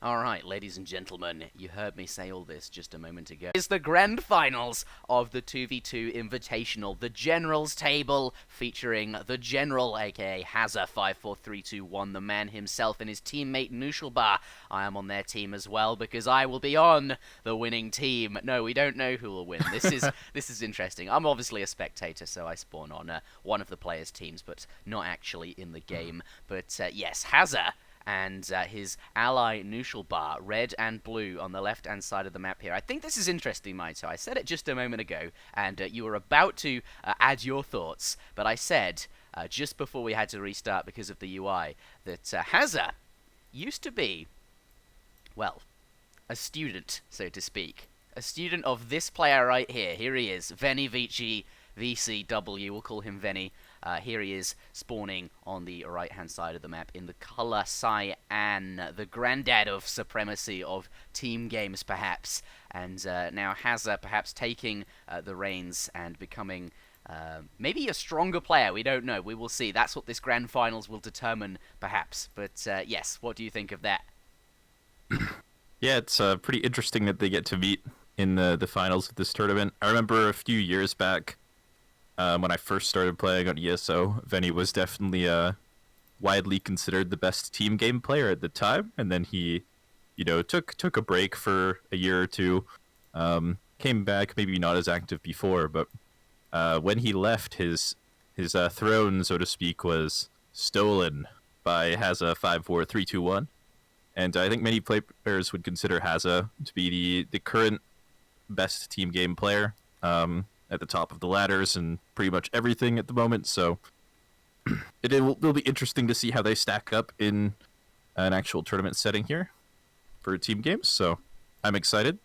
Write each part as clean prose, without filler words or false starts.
Alright, ladies and gentlemen, you heard me say all this just a moment ago. It's the grand finals of the 2v2 Invitational, the Generals table, featuring the General, aka Hazza54321, the man himself, and his teammate Knuschelbär. I am on their team as well, because I will be on the winning team. No, we don't know who will win. This is interesting. I'm obviously a spectator, so I spawn on one of the players' teams, but not actually in the game. But yes, Hazza and his ally Knuschelbär, red and blue on the left-hand side of the map here. I think this is interesting, Mitoe. I said it just a moment ago, and you were about to add your thoughts, but I said, just before we had to restart because of the UI, that Hazza used to be, well, a student, so to speak. A student of this player right here. Here he is, Veni Vici VCW, we'll call him Veni. Here he is, spawning on the right-hand side of the map in the color cyan, the granddad of supremacy of team games, perhaps. And now Hazza perhaps taking the reins and becoming maybe a stronger player. We don't know. We will see. That's what this grand finals will determine, perhaps. But yes, what do you think of that? Yeah, it's pretty interesting that they get to meet in the finals of this tournament. I remember a few years back, when I first started playing on ESO, Veni was definitely widely considered the best team game player at the time, and then he, took a break for a year or two, came back, maybe not as active before, but when he left, his throne, so to speak, was stolen by Hazza54321, and I think many players would consider Hazza to be the current best team game player. At the top of the ladders and pretty much everything at the moment, so it will be interesting to see how they stack up in an actual tournament setting here for team games, so I'm excited.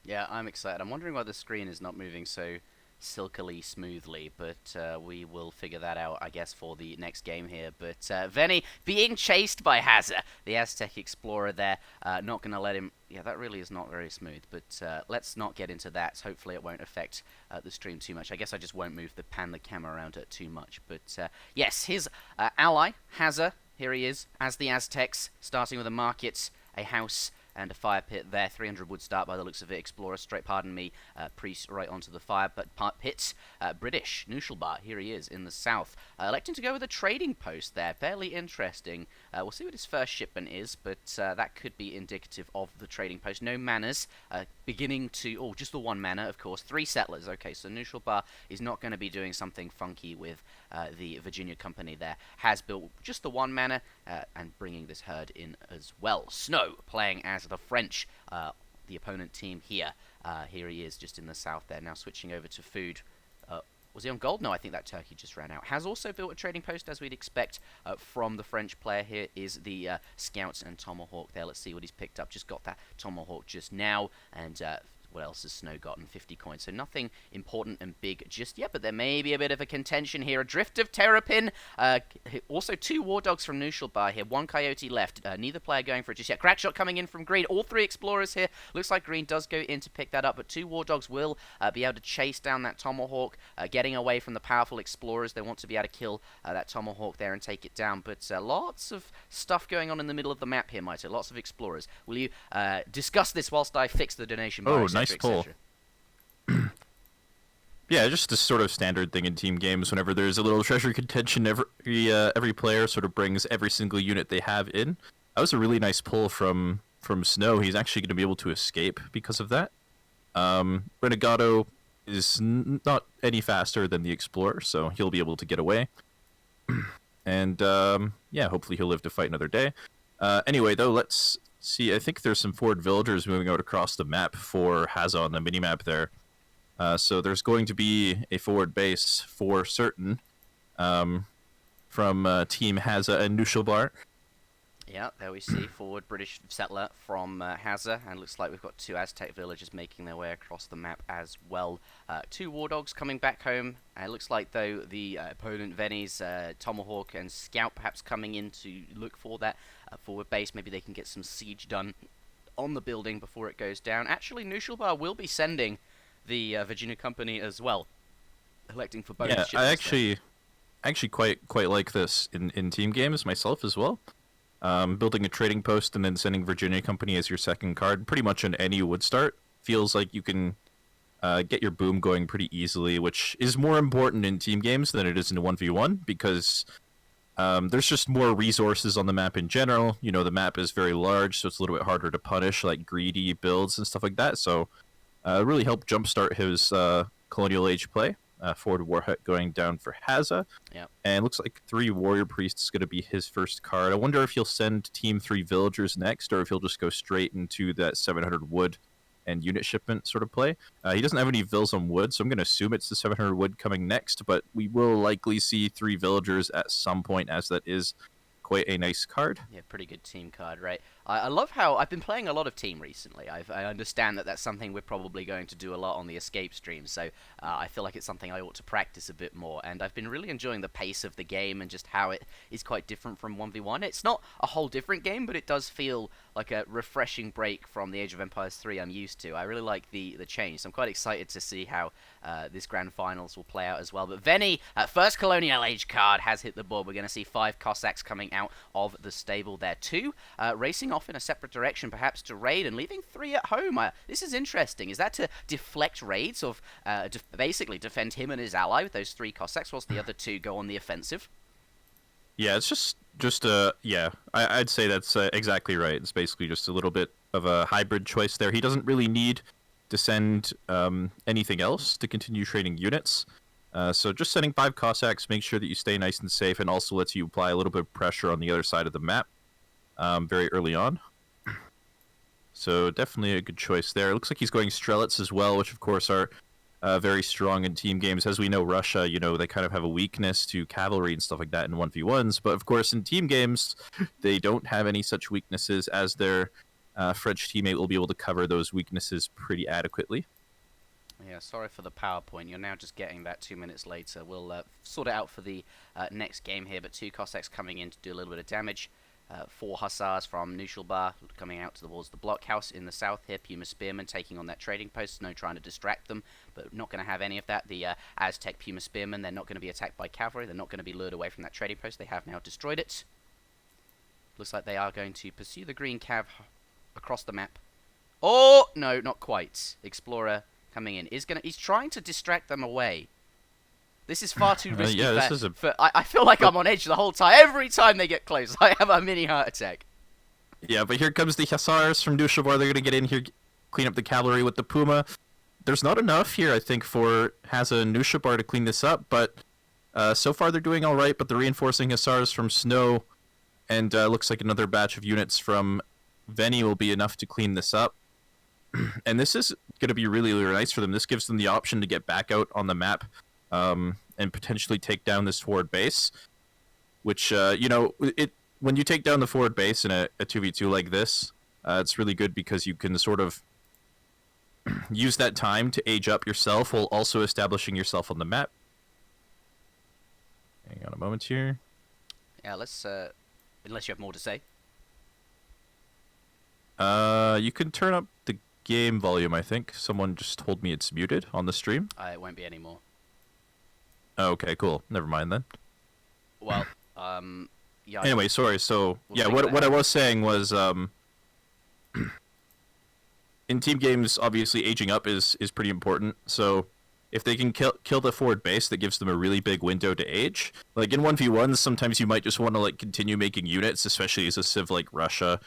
Yeah, I'm excited. I'm wondering why the screen is not moving so silkily smoothly, but we will figure that out, I guess, for the next game here. But Veni being chased by Hazza, the Aztec explorer there, not going to let him. Yeah, that really is not very smooth, but let's not get into that. Hopefully it won't affect the stream too much. I guess I just won't pan the camera around it too much. But yes, his ally, Hazza, here he is, as the Aztecs, starting with a market, a house, and a fire pit there. 300 would start by the looks of it. Explorer straight, pardon me, priest right onto the fire pit. British, Knuschelbär, here he is in the south. Electing to go with a trading post there. Fairly interesting. We'll see what his first shipment is, but that could be indicative of the trading post. No manners. Beginning to... Oh, just the one manor, of course. 3 settlers. Okay, so Knuschelbär is not going to be doing something funky with the Virginia company there. Has built just the one manor and bringing this herd in as well. Snow playing as the French, the opponent team here. Here he is just in the south there. Now switching over to food. Was he on gold? No, I think that turkey just ran out. Has also built a trading post, as we'd expect from the French player. Here is the Scouts and Tomahawk there. Let's see what he's picked up. Just got that Tomahawk just now. And what else has Snow gotten? 50 coins. So nothing important and big just yet, but there may be a bit of a contention here. A drift of Terrapin. Also 2 War Dogs from Knuschelbär here. 1 Coyote left. Neither player going for it just yet. Crack shot coming in from Green. All 3 Explorers here. Looks like Green does go in to pick that up, but 2 War Dogs will be able to chase down that Tomahawk, getting away from the powerful Explorers. They want to be able to kill that Tomahawk there and take it down, but lots of stuff going on in the middle of the map here, Mitoe. Lots of Explorers. Will you discuss this whilst I fix the donation bar? Oh, nice pull. Yeah, just a sort of standard thing in team games. Whenever there's a little treasure contention, every player sort of brings every single unit they have in. That was a really nice pull from Snow. He's actually going to be able to escape because of that. Renegado is not any faster than the Explorer, so he'll be able to get away. And yeah, hopefully he'll live to fight another day. Anyway, though, let's see. I think there's some forward villagers moving out across the map for Hazza on the minimap there. So there's going to be a forward base for certain from Team Hazza and Knuschelbär. Yeah, there we see forward British settler from Hazza, and looks like we've got 2 Aztec villagers making their way across the map as well. 2 War Dogs coming back home, and it looks like, though, the opponent Veni's Tomahawk and Scout perhaps coming in to look for that forward base. Maybe they can get some siege done on the building before it goes down. Actually, Knuschelbär will be sending the Virginia company as well, electing for bonus. Yeah, I actually quite like this in team games myself as well. building a trading post and then sending Virginia Company as your second card, pretty much in any wood start, feels like you can get your boom going pretty easily, which is more important in team games than it is in a 1v1 because there's just more resources on the map in general. You know, the map is very large, so it's a little bit harder to punish like greedy builds and stuff like that. So really helped jumpstart his colonial age play. Forward War Hut going down for Hazza. Yep. And looks like 3 Warrior Priests is going to be his first card. I wonder if he'll send Team 3 Villagers next, or if he'll just go straight into that 700 wood and unit shipment sort of play. He doesn't have any vills on wood, so I'm going to assume it's the 700 wood coming next, but we will likely see 3 Villagers at some point, as that is quite a nice card. Yeah, pretty good team card, right? I love how I've been playing a lot of team recently. I understand that that's something we're probably going to do a lot on the Escape stream, so I feel like it's something I ought to practice a bit more. And I've been really enjoying the pace of the game and just how it is quite different from 1v1. It's not a whole different game, but it does feel like a refreshing break from the Age of Empires 3 I'm used to. I really like the change, so I'm quite excited to see how this Grand Finals will play out as well. But Veni, first Colonial Age card, has hit the board. We're going to see 5 Cossacks coming out of the stable there too, racing off in a separate direction, perhaps to raid, and leaving 3 at home. This is interesting. Is that to deflect raids, or basically defend him and his ally with those 3 Cossacks, whilst the other 2 go on the offensive? Yeah, it's just yeah, I'd say that's exactly right. It's basically just a little bit of a hybrid choice there. He doesn't really need to send anything else to continue trading units. So just sending 5 Cossacks makes sure that you stay nice and safe, and also lets you apply a little bit of pressure on the other side of the map very early on. So definitely a good choice there. It looks like he's going Strelets as well, which of course are very strong in team games. As we know, Russia, you know, they kind of have a weakness to cavalry and stuff like that in 1v1s. But of course, in team games, they don't have any such weaknesses, as their French teammate will be able to cover those weaknesses pretty adequately. Yeah, sorry for the PowerPoint. You're now just getting that 2 minutes later. We'll sort it out for the next game here, but 2 Cossacks coming in to do a little bit of damage. 4 Hussars from Knuschelbär coming out towards the blockhouse in the south here. Puma Spearmen taking on that trading post. Snow trying to distract them, but not going to have any of that. The Aztec Puma Spearmen, they're not going to be attacked by cavalry. They're not going to be lured away from that trading post. They have now destroyed it. Looks like they are going to pursue the green cav across the map. Oh, no, not quite. Explorer coming in. He's trying to distract them away. This is far too risky. I feel like I'm on edge the whole time. Every time they get close, I have a mini heart attack. Yeah, but here comes the Hussars from Knuschelbär. They're going to get in here, clean up the cavalry with the Puma. There's not enough here, I think, for Hazza and Knuschelbär to clean this up, but so far they're doing all right. But the reinforcing Hussars from Snow, and looks like another batch of units from Veni will be enough to clean this up. And this is going to be really, really nice for them. This gives them the option to get back out on the map and potentially take down this forward base, which, you know, when you take down the forward base in a 2v2 like this, it's really good because you can sort of use that time to age up yourself while also establishing yourself on the map. Hang on a moment here. Yeah, let's, unless you have more to say. You can turn up the game volume, I think. Someone just told me it's muted on the stream. It won't be anymore. Okay, cool. Never mind then. Well, yeah. Anyway, sorry. So, yeah, what I was saying was, in team games, obviously aging up is pretty important. So, if they can kill the forward base, that gives them a really big window to age. Like in 1v1s, sometimes you might just want to like continue making units, especially as a civ like Russia,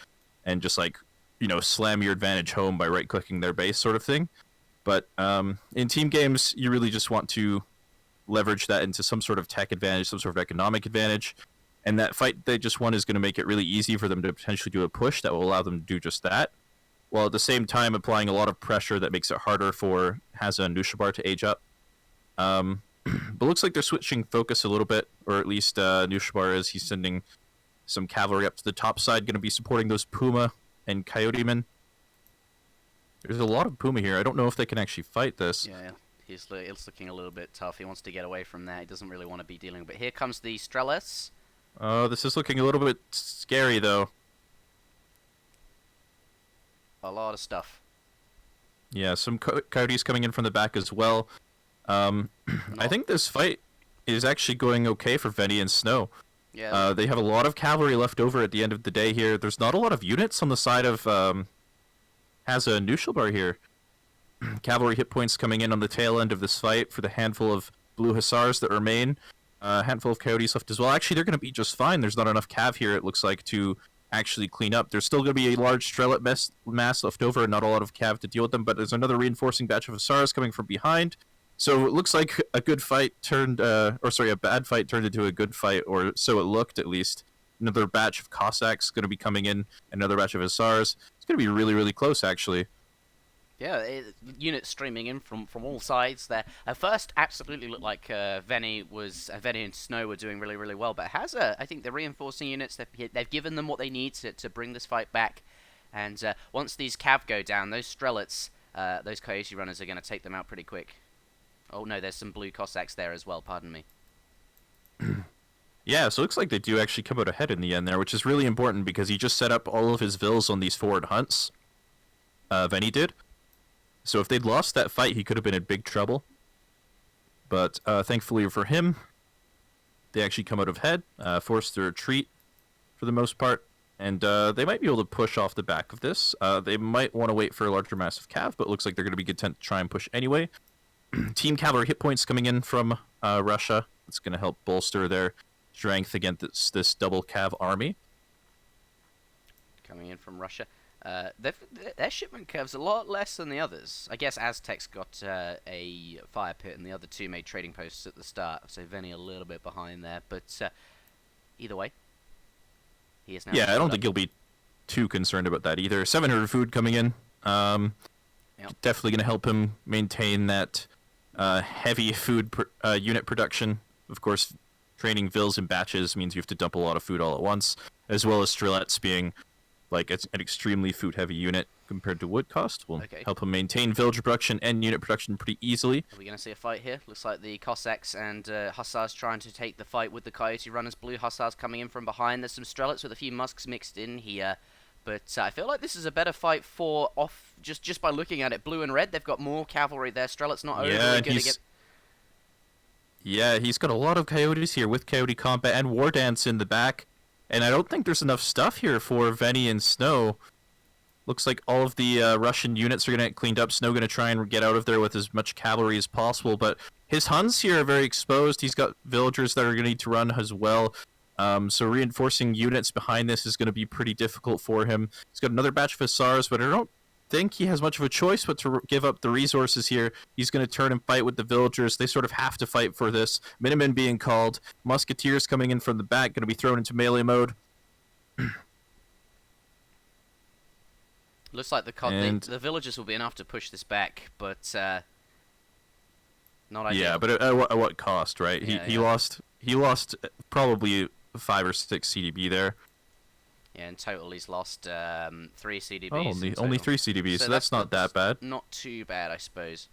and just like, you know, slam your advantage home by right-clicking their base sort of thing. But in team games, you really just want to leverage that into some sort of tech advantage, some sort of economic advantage. And that fight they just won is going to make it really easy for them to potentially do a push that will allow them to do just that, while at the same time applying a lot of pressure that makes it harder for Hazza and Knuschelbär to age up. But looks like they're switching focus a little bit, or at least Knuschelbär is. He's sending some cavalry up to the top side, going to be supporting those Puma and Coyote men. There's a lot of Puma here. I don't know if they can actually fight this. Yeah. It's looking a little bit tough. He wants to get away from that. He doesn't really want to be dealing with it. Here comes the Strelets. Oh, this is looking a little bit scary, though. A lot of stuff. Yeah, some coyotes coming in from the back as well. I think this fight is actually going okay for Veni and Snow. Yeah. They have a lot of cavalry left over at the end of the day here. There's not a lot of units on the side of Hazza and Knuschelbär here. Cavalry hit points coming in on the tail end of this fight for the handful of blue hussars that remain. A handful of coyotes left as well. Actually, they're going to be just fine. There's not enough cav here, it looks like, to actually clean up. There's still going to be a large strellet mass left over and not a lot of cav to deal with them, but there's another reinforcing batch of hussars coming from behind. So it looks like a good fight turned, a bad fight turned into a good fight, or so it looked at least. Another batch of Cossacks going to be coming in, another batch of hussars. It's going to be really, really close, actually. Yeah, units streaming in from all sides there. At first, absolutely looked like Veni and Snow were doing really, really well. But Hazza, I think the reinforcing units, they've given them what they need to bring this fight back. And once these cav go down, those strelets, those coyote runners are going to take them out pretty quick. Oh no, there's some blue Cossacks there as well, pardon me. Yeah, so it looks like they do actually come out ahead in the end there, which is really important because he just set up all of his vills on these forward hunts. Veni did. So if they'd lost that fight, he could have been in big trouble. But thankfully for him, they actually come out ahead, forced to retreat for the most part. And they might be able to push off the back of this. They might want to wait for a larger mass of cav, but it looks like they're going to be content to try and push anyway. Team cavalry hit points coming in from Russia. It's going to help bolster their strength against this double cav army. Coming in from Russia. Their shipment curve's a lot less than the others. I guess Aztecs got a fire pit and the other two made trading posts at the start, so Veni a little bit behind there, but either way, he is now... Yeah, I don't think he'll be too concerned about that either. 700 food coming in. Yep. Definitely going to help him maintain that heavy food unit production. Of course, training vills in batches means you have to dump a lot of food all at once, as well as strelets being... like it's an extremely food-heavy unit compared to wood cost. Will help him maintain village production and unit production pretty easily. Are we going to see a fight here? Looks like the Cossacks and Hussars trying to take the fight with the Coyote Runners. Blue Hussars coming in from behind. There's some Strelets with a few Musks mixed in here. But I feel like this is a better fight for just by looking at it. Blue and red, they've got more cavalry there. Strelets not overly going to get... Yeah, he's got a lot of coyotes here with Coyote Combat and War Dance in the back. And I don't think there's enough stuff here for Veni and Snow. Looks like all of the Russian units are going to get cleaned up. Snow going to try and get out of there with as much cavalry as possible. But his Huns here are very exposed. He's got villagers that are going to need to run as well. So reinforcing units behind this is going to be pretty difficult for him. He's got another batch of Hussars, but I don't think he has much of a choice but to give up the resources here. He's going to turn and fight with the villagers. They sort of have to fight for this. Minutemen being called. Musketeers coming in from the back, going to be thrown into melee mode. Looks like the villagers will be enough to push this back, but not ideal. Yeah, but at what cost, right? Yeah, He lost probably 5 or 6 CDB there. Yeah, in total he's lost 3 CDBs. Only 3 CDBs, so that's not that bad. Not too bad, I suppose.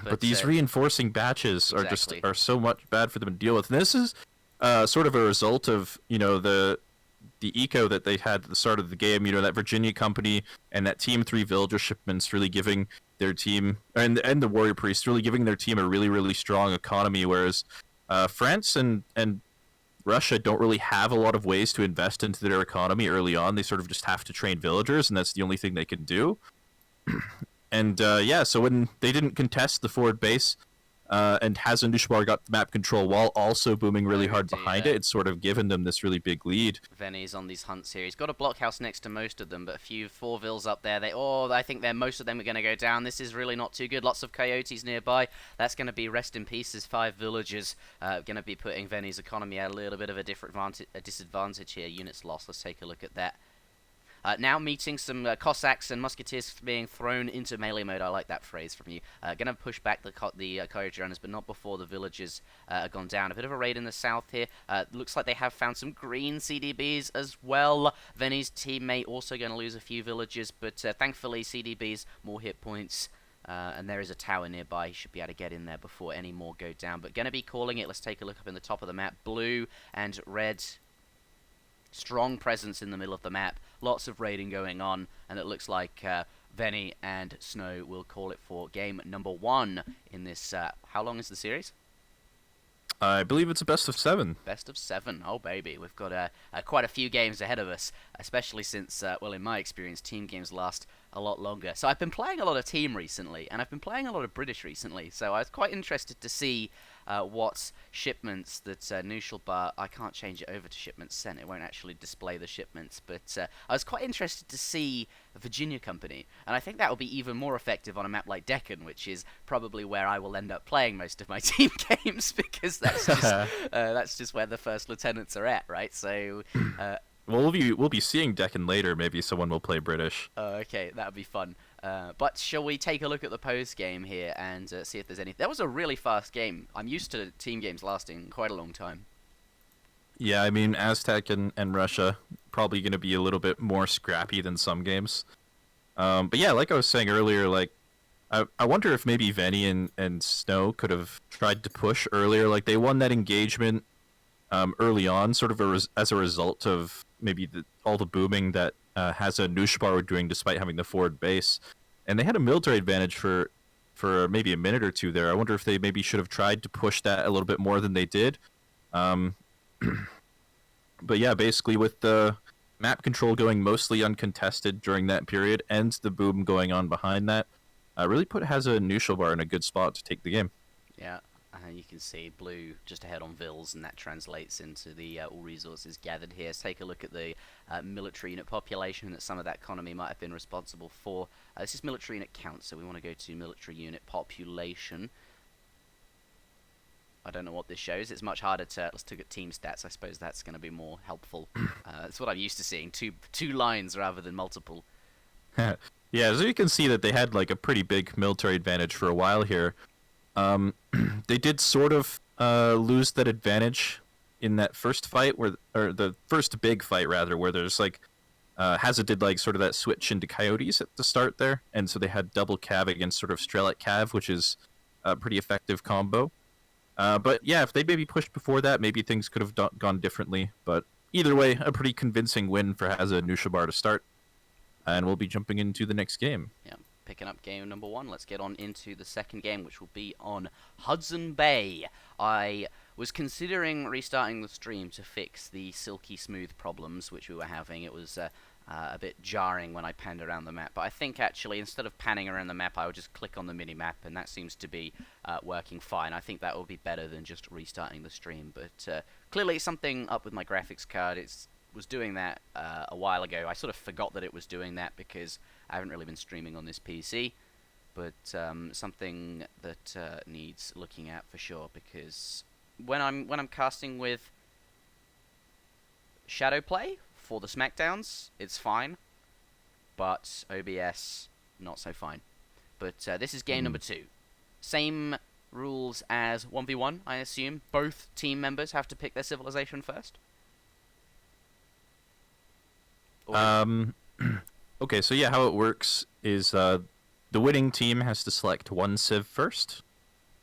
But these reinforcing batches are so much bad for them to deal with. And this is sort of a result of the eco that they had at the start of the game. That Virginia company and that Team 3 villager shipments really giving their team and the warrior priest really giving their team a really, really strong economy, whereas France and Russia don't really have a lot of ways to invest into their economy early on. They sort of just have to train villagers, and that's the only thing they can do. And so when they didn't contest the forward base, and Hazza and Knuschelbär got map control while also booming really hard behind it, it's sort of given them this really big lead. Veni's on these hunts here. He's got a blockhouse next to most of them, but a few 4 vills up there. I think most of them are going to go down. This is really not too good. Lots of coyotes nearby. That's going to be rest in pieces 5 villagers. Going to be putting Veni's economy at a little bit of a disadvantage here. Units lost. Let's take a look at that. Now meeting some Cossacks and Musketeers being thrown into melee mode. I like that phrase from you. Going to push back the Coyote Runners, but not before the villagers are gone down. A bit of a raid in the south here. Looks like they have found some green CDBs as well. Veni's teammate also going to lose a few villagers, but thankfully CDBs, more hit points. And there is a tower nearby. He should be able to get in there before any more go down. But going to be calling it. Let's take a look up in the top of the map. Blue and red. Strong presence in the middle of the map. Lots of raiding going on. And it looks like Veni and Snow will call it for game number 1 in this. How long is the series? I believe it's a best of 7. Best of 7. Oh, baby. We've got quite a few games ahead of us, especially since, well, in my experience, team games last a lot longer. So I've been playing a lot of team recently, and I've been playing a lot of British recently, so I was quite interested to see what shipments that Knuschelbär... I can't change it over to shipments sent. It won't actually display the shipments, but I was quite interested to see Virginia Company, and I think that will be even more effective on a map like Deccan, which is probably where I will end up playing most of my team games, because that's just where the first lieutenants are at, right? So Well, we'll be seeing Deccan later. Maybe someone will play British. okay, that would be fun. But shall we take a look at the post game here and see if there's any... That was a really fast game. I'm used to team games lasting quite a long time. Yeah, I mean, Aztec and Russia probably going to be a little bit more scrappy than some games. But yeah, like I was saying earlier, like I wonder if maybe Venny and Snow could have tried to push earlier. Like they won that engagement early on, sort of as a result of maybe all the booming that Hazza and Knuschelbär were doing despite having the forward base. And they had a military advantage for maybe a minute or two there. I wonder if they maybe should have tried to push that a little bit more than they did. But yeah, basically with the map control going mostly uncontested during that period and the boom going on behind that, really put Hazza and Knuschelbär in a good spot to take the game. Yeah, you can see blue just ahead on Vils, and that translates into the all resources gathered here. Let's take a look at the military unit population that some of that economy might have been responsible for. This is military unit count, so we want to go to military unit population. I don't know what this shows. It's much harder to... Let's look at team stats. I suppose that's going to be more helpful. That's what I'm used to seeing. Two lines rather than multiple. Yeah, so you can see that they had like a pretty big military advantage for a while here. They did sort of lose that advantage in that first fight, or the first big fight rather, where there's like Hazza did like sort of that switch into coyotes at the start there, and so they had double cav against sort of Strelic cav, which is a pretty effective combo. But yeah, if they maybe pushed before that, maybe things could have gone differently. But either way, a pretty convincing win for Hazza and Knuschelbär to start. And we'll be jumping into the next game. Yeah, picking up game number 1. Let's get on into the second game, which will be on Hudson Bay. I was considering restarting the stream to fix the silky smooth problems which we were having. It was a bit jarring when I panned around the map, but I think actually instead of panning around the map I would just click on the mini-map, and that seems to be working fine. I think that will be better than just restarting the stream, but clearly something up with my graphics card. It was doing that a while ago. I sort of forgot that it was doing that because I haven't really been streaming on this PC, but something that needs looking at for sure, because when I'm casting with Shadowplay for the Smackdowns, it's fine, but OBS, not so fine. But this is game number 2. Same rules as 1v1, I assume. Both team members have to pick their civilization first? Okay, so yeah, how it works is the winning team has to select one civ first,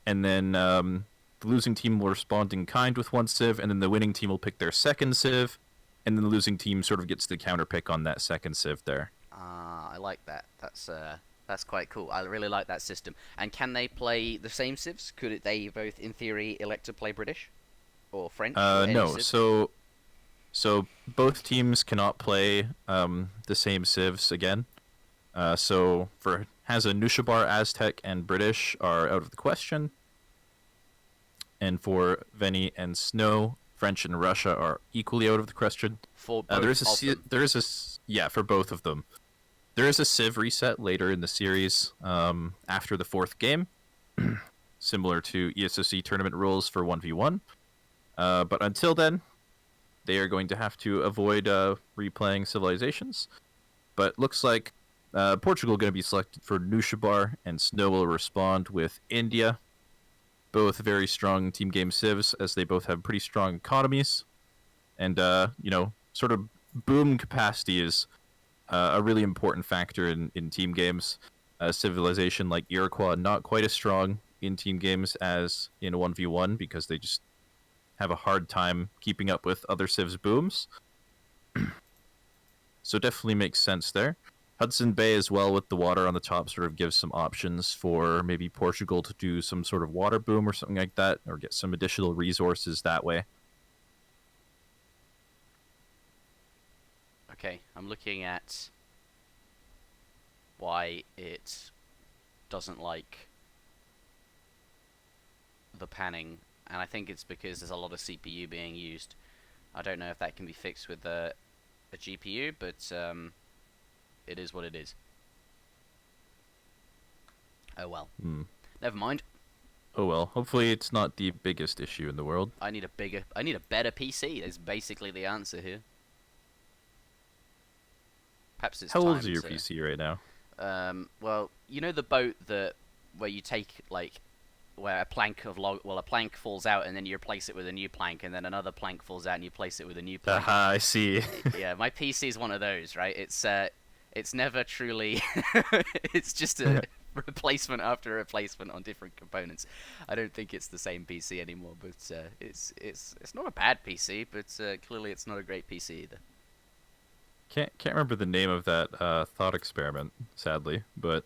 and then the losing team will respond in kind with one civ, and then the winning team will pick their second civ, and then the losing team sort of gets the counter pick on that second civ there. I like that. That's quite cool. I really like that system. And can they play the same civs? Could they both, in theory, elect to play British or French? Or no. Civ? So both teams cannot play the same civs again. So for Hazza, Knuschelbär, Aztec, and British are out of the question. And for Venny and Snow, French and Russia are equally out of the question. For both for both of them. There is a civ reset later in the series after the 4th game, similar to ESOC tournament rules for 1v1. But until then, they are going to have to avoid replaying civilizations. But looks like Portugal going to be selected for Knuschelbär, and Snow will respond with India. Both very strong team game civs, as they both have pretty strong economies. And, sort of boom capacity is a really important factor in team games. Civilization like Iroquois not quite as strong in team games as in 1v1, because they just have a hard time keeping up with other civs' booms. So definitely makes sense there. Hudson Bay as well with the water on the top sort of gives some options for maybe Portugal to do some sort of water boom or something like that, or get some additional resources that way. Okay, I'm looking at why it doesn't like the panning, and I think it's because there's a lot of CPU being used. I don't know if that can be fixed with a GPU, but it is what it is. Oh well. Never mind. Oh well. Hopefully it's not the biggest issue in the world. I need a better PC. Is basically the answer here. Perhaps it's How time old is your to, PC right now? well, you know the boat where you take like where a plank of a plank falls out and then you replace it with a new plank, and then another plank falls out and you replace it with a new plank. I see. Yeah, my PC is one of those, right? It's never truly it's just a replacement after replacement on different components. I don't think it's the same PC anymore, but it's not a bad PC, but clearly it's not a great PC either. Can't remember the name of that thought experiment, sadly, but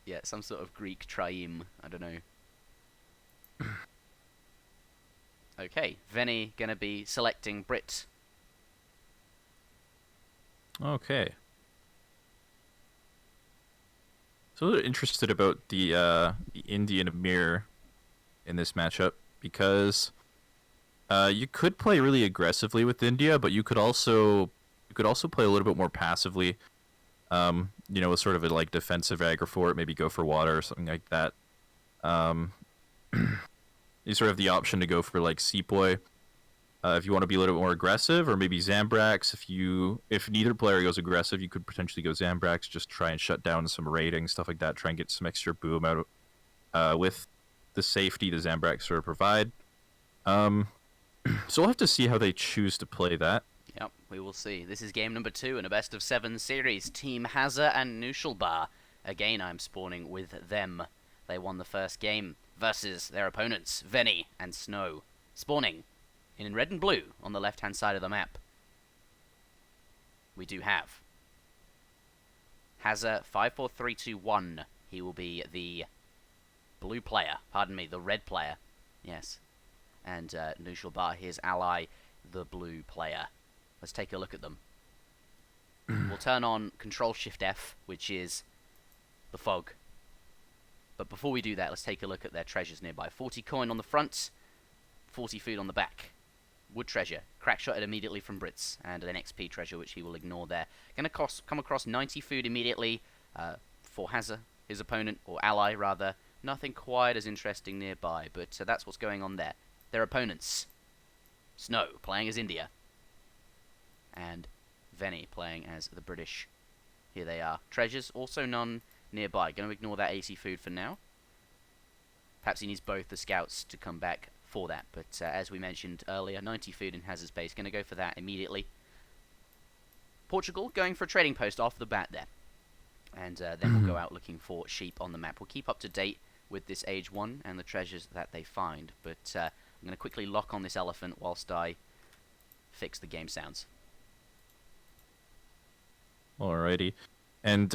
yeah, some sort of Greek trieme. I don't know. Okay, Veni gonna be selecting Brit. okay. So I'm interested about the Indian Amir in this matchup, because you could play really aggressively with India, but you could also play a little bit more passively. With sort of a like defensive aggro for it, maybe go for water or something like that. You sort of have the option to go for like Sepoy if you want to be a little bit more aggressive, or maybe Zambrax. If neither player goes aggressive, you could potentially go Zambrax, just try and shut down some raiding, stuff like that, try and get some extra boom out with the safety the Zambrax sort of provide. So we'll have to see how they choose to play that. Yep, we will see. This is game number 2 in a best of 7 series. Team Hazza and Knuschelbär. Again, I'm spawning with them. They won the first game versus their opponents, Veni and Snow. Spawning in red and blue on the left-hand side of the map. We do have Hazza54321. He will be the blue player. Pardon me, the red player. Yes. And Knuschelbär, his ally, the blue player. Let's take a look at them. We'll turn on Control-Shift-F, which is the fog. But before we do that, let's take a look at their treasures nearby. 40 coin on the front, 40 food on the back. Wood treasure, crackshotted immediately from Brits, and an XP treasure, which he will ignore there. Gonna come across 90 food immediately for Hazza, his opponent, or ally rather. Nothing quite as interesting nearby, but that's what's going on there. Their opponents, Snow playing as India, and Veni playing as the British. Here they are. Treasures, also none nearby. Going to ignore that 80 food for now. Perhaps he needs both the scouts to come back for that, but as we mentioned earlier, 90 food in Hazza's base. Going to go for that immediately. Portugal going for a trading post off the bat there. And then we'll go out looking for sheep on the map. We'll keep up to date with this Age 1 and the treasures that they find, but I'm going to quickly lock on this elephant whilst I fix the game sounds. Alrighty. And,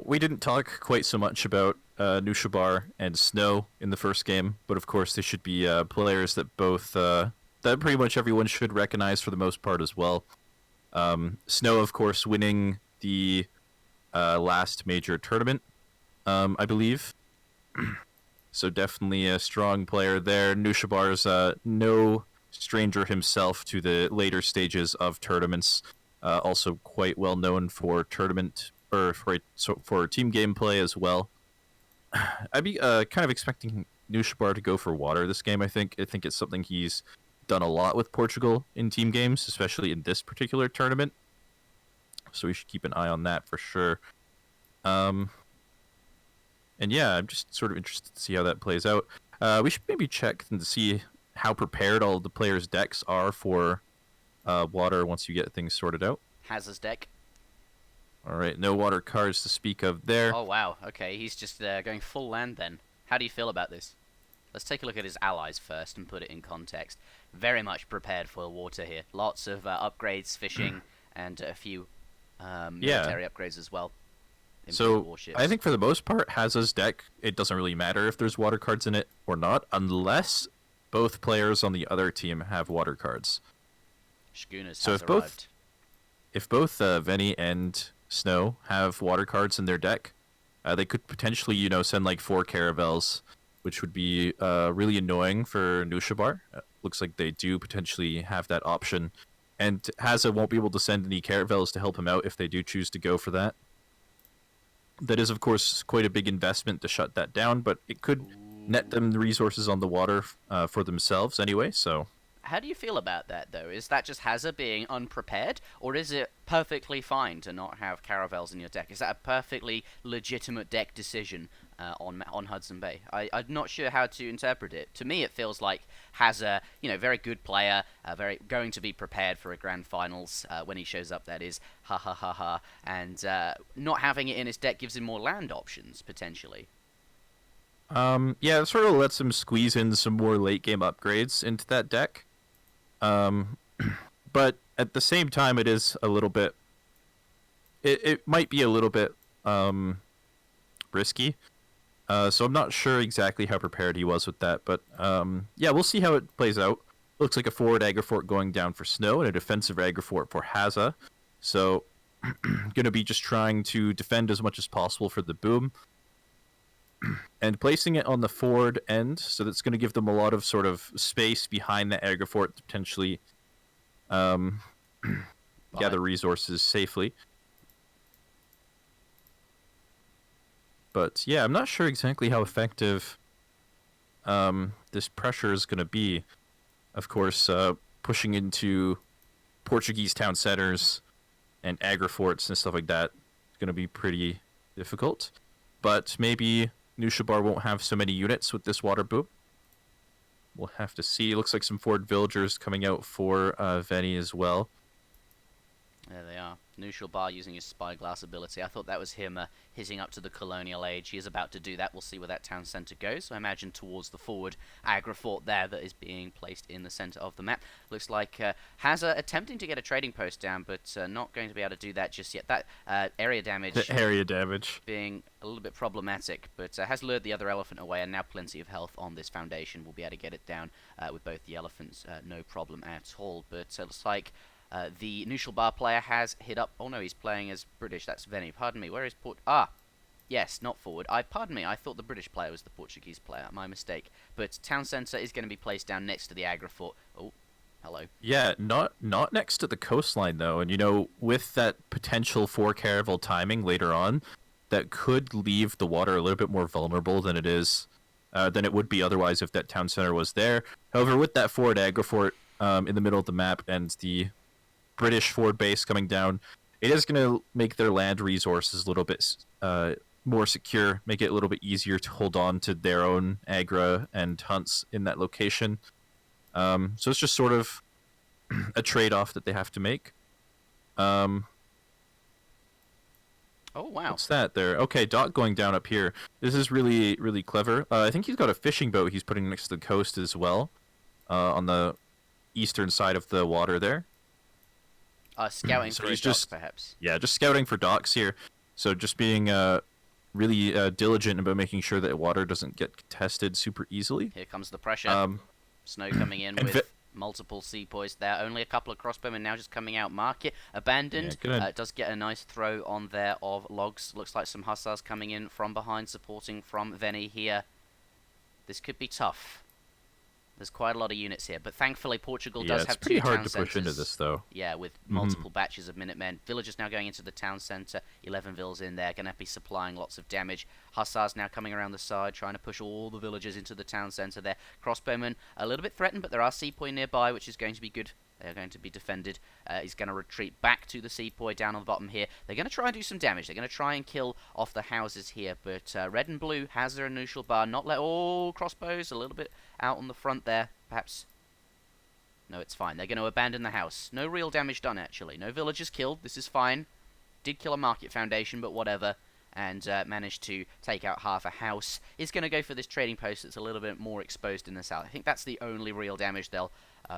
we didn't talk quite so much about Knuschelbär and Snow in the first game, but of course they should be players that that pretty much everyone should recognize for the most part as well. Snow, of course, winning the last major tournament, I believe. So definitely a strong player there. Knuschelbär's no stranger himself to the later stages of tournaments. Also quite well known for tournament or for team gameplay as well. I'd be kind of expecting Knuschelbär to go for water this game. I think it's something he's done a lot with Portugal in team games, especially in this particular tournament. So we should keep an eye on that for sure. And yeah, I'm just sort of interested to see how that plays out. We should maybe check and see how prepared all of the players' decks are for water once you get things sorted out. Hazza's deck. All right, no water cards to speak of there. Oh wow, okay, he's just going full land then. How do you feel about this? Let's take a look at his allies first and put it in context. Very much prepared for water here. Lots of upgrades, fishing, and a few Yeah. military upgrades as well. Improved So warships. I think for the most part, Hazza's deck, it doesn't really matter if there's water cards in it or not, unless both players on the other team have water cards. Schooners So has if both arrived. Venny and Snow have water cards in their deck, they could potentially, send like 4 caravels, which would be really annoying for Knuschelbär. Looks like they do potentially have that option. And Hazza won't be able to send any caravels to help him out if they do choose to go for that. That is, of course, quite a big investment to shut that down, but it could net them the resources on the water for themselves anyway, so... How do you feel about that, though? Is that just Hazza being unprepared, or is it perfectly fine to not have caravels in your deck? Is that a perfectly legitimate deck decision on Hudson Bay? I'm not sure how to interpret it. To me, it feels like Hazza, very good player, very going to be prepared for a grand finals when he shows up. That is, ha ha ha ha, and not having it in his deck gives him more land options potentially. Yeah, it sort of lets him squeeze in some more late game upgrades into that deck. But at the same time, it is a little bit... It might be a little bit risky. So I'm not sure exactly how prepared he was with that. But yeah, we'll see how it plays out. Looks like a forward aggro fort going down for Snow and a defensive aggro fort for Hazza. So going to be just trying to defend as much as possible for the boom. And placing it on the forward end, so that's going to give them a lot of sort of space behind the aggro fort to potentially gather resources safely. But yeah, I'm not sure exactly how effective this pressure is going to be. Of course, pushing into Portuguese town centers and aggro forts and stuff like that is going to be pretty difficult. But maybe Knuschelbär won't have so many units with this water boom. We'll have to see. Looks like some forward villagers coming out for Venny as well. There they are. Knuschelbär using his spyglass ability. I thought that was him hitting up to the colonial age. He is about to do that. We'll see where that town centre goes. So I imagine towards the forward aggro fort there that is being placed in the centre of the map. Looks like Hazza attempting to get a trading post down, but not going to be able to do that just yet. That area damage... The area damage. Being a little bit problematic, but has lured the other elephant away, and now plenty of health on this foundation. We'll be able to get it down with both the elephants. No problem at all. But it looks like... the Knuschelbär player has hit up... Oh no, he's playing as British. That's Venny. Pardon me. Where is Port... Ah! Yes, not forward. Pardon me. I thought the British player was the Portuguese player. My mistake. But town centre is going to be placed down next to the aggro fort. Oh, hello. Yeah, not next to the coastline, though. And, with that potential 4 caravel timing later on, that could leave the water a little bit more vulnerable than it is... than it would be otherwise if that town centre was there. However, with that forward aggro fort in the middle of the map and the British forward base coming down, it is going to make their land resources a little bit more secure, make it a little bit easier to hold on to their own aggro and hunts in that location. So it's just sort of a trade-off that they have to make. Oh, wow. What's that there? Okay, dock going down up here. This is really, really clever. I think he's got a fishing boat he's putting next to the coast as well, on the eastern side of the water there. Scouting so for he's a dock, just, perhaps. Yeah, just scouting for docks here. So just being really diligent about making sure that water doesn't get contested super easily. Here comes the pressure. Snow coming in with multiple seapoys there. Only a couple of crossbowmen now just coming out. Market abandoned. Yeah, does get a nice throw on there of logs. Looks like some hussars coming in from behind, supporting from Venny here. This could be tough. There's quite a lot of units here, but thankfully Portugal does have 2 town centres. It's pretty hard to push into this, though. Yeah, with multiple batches of Minutemen. Villagers now going into the town centre. 11 vills in there, going to be supplying lots of damage. Hussars now coming around the side, trying to push all the villagers into the town centre there. Crossbowmen a little bit threatened, but there are sepoy nearby, which is going to be good. They're going to be defended. He's going to retreat back to the sepoy down on the bottom here. They're going to try and do some damage. They're going to try and kill off the houses here. But red and blue, Hazza and Knuschelbär not let... Oh, crossbows a little bit out on the front there. Perhaps... No, it's fine. They're going to abandon the house. No real damage done, actually. No villagers killed. This is fine. Did kill a market foundation, but whatever. and managed to take out half a house, is going to go for this trading post that's a little bit more exposed in the south. I think that's the only real damage they'll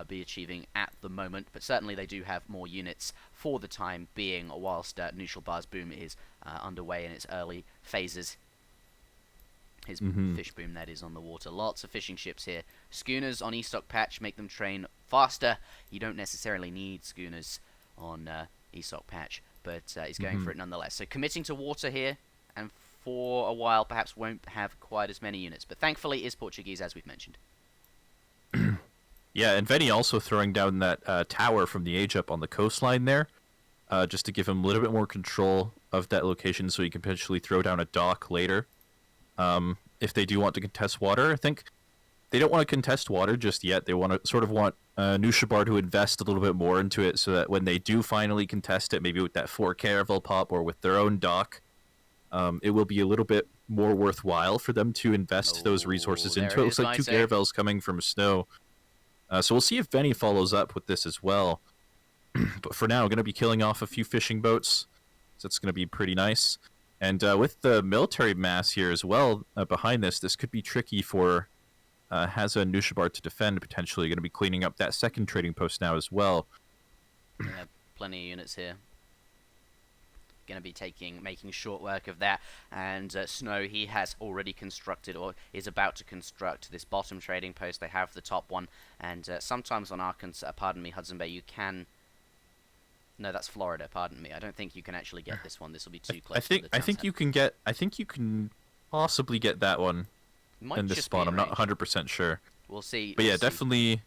be achieving at the moment, but certainly they do have more units for the time being, whilst Knuschelbär's boom is underway in its early phases. His fish boom, that is, on the water. Lots of fishing ships here. Schooners on ESOC Patch make them train faster. You don't necessarily need schooners on ESOC Patch, but he's going for it nonetheless. So committing to water here, and for a while perhaps won't have quite as many units. But thankfully is Portuguese, as we've mentioned. Yeah, and Veni also throwing down that tower from the age up on the coastline there, just to give him a little bit more control of that location so he can potentially throw down a dock later. If they do want to contest water, I think they don't want to contest water just yet. They want to want Knuschelbär to invest a little bit more into it so that when they do finally contest it, maybe with that 4 caravel pop or with their own dock, it will be a little bit more worthwhile for them to invest those resources into it. It looks like 2 caravels coming from snow. So we'll see if Veni follows up with this as well. But for now, going to be killing off a few fishing boats. So it's going to be pretty nice. And with the military mass here as well behind this could be tricky for Hazza and Knuschelbär to defend, potentially. Going to be cleaning up that second trading post now as well. Yeah, plenty of units here. Going to be making short work of that. And Snow, he has already constructed, or is about to construct, this bottom trading post. They have the top one. And sometimes on Arkansas, Hudson Bay, you can... No, that's Florida. Pardon me. I don't think you can actually get this one. This will be too close. I think you can get. I think you can possibly get that one in this spot. I'm not 100% sure. We'll see. But yeah, definitely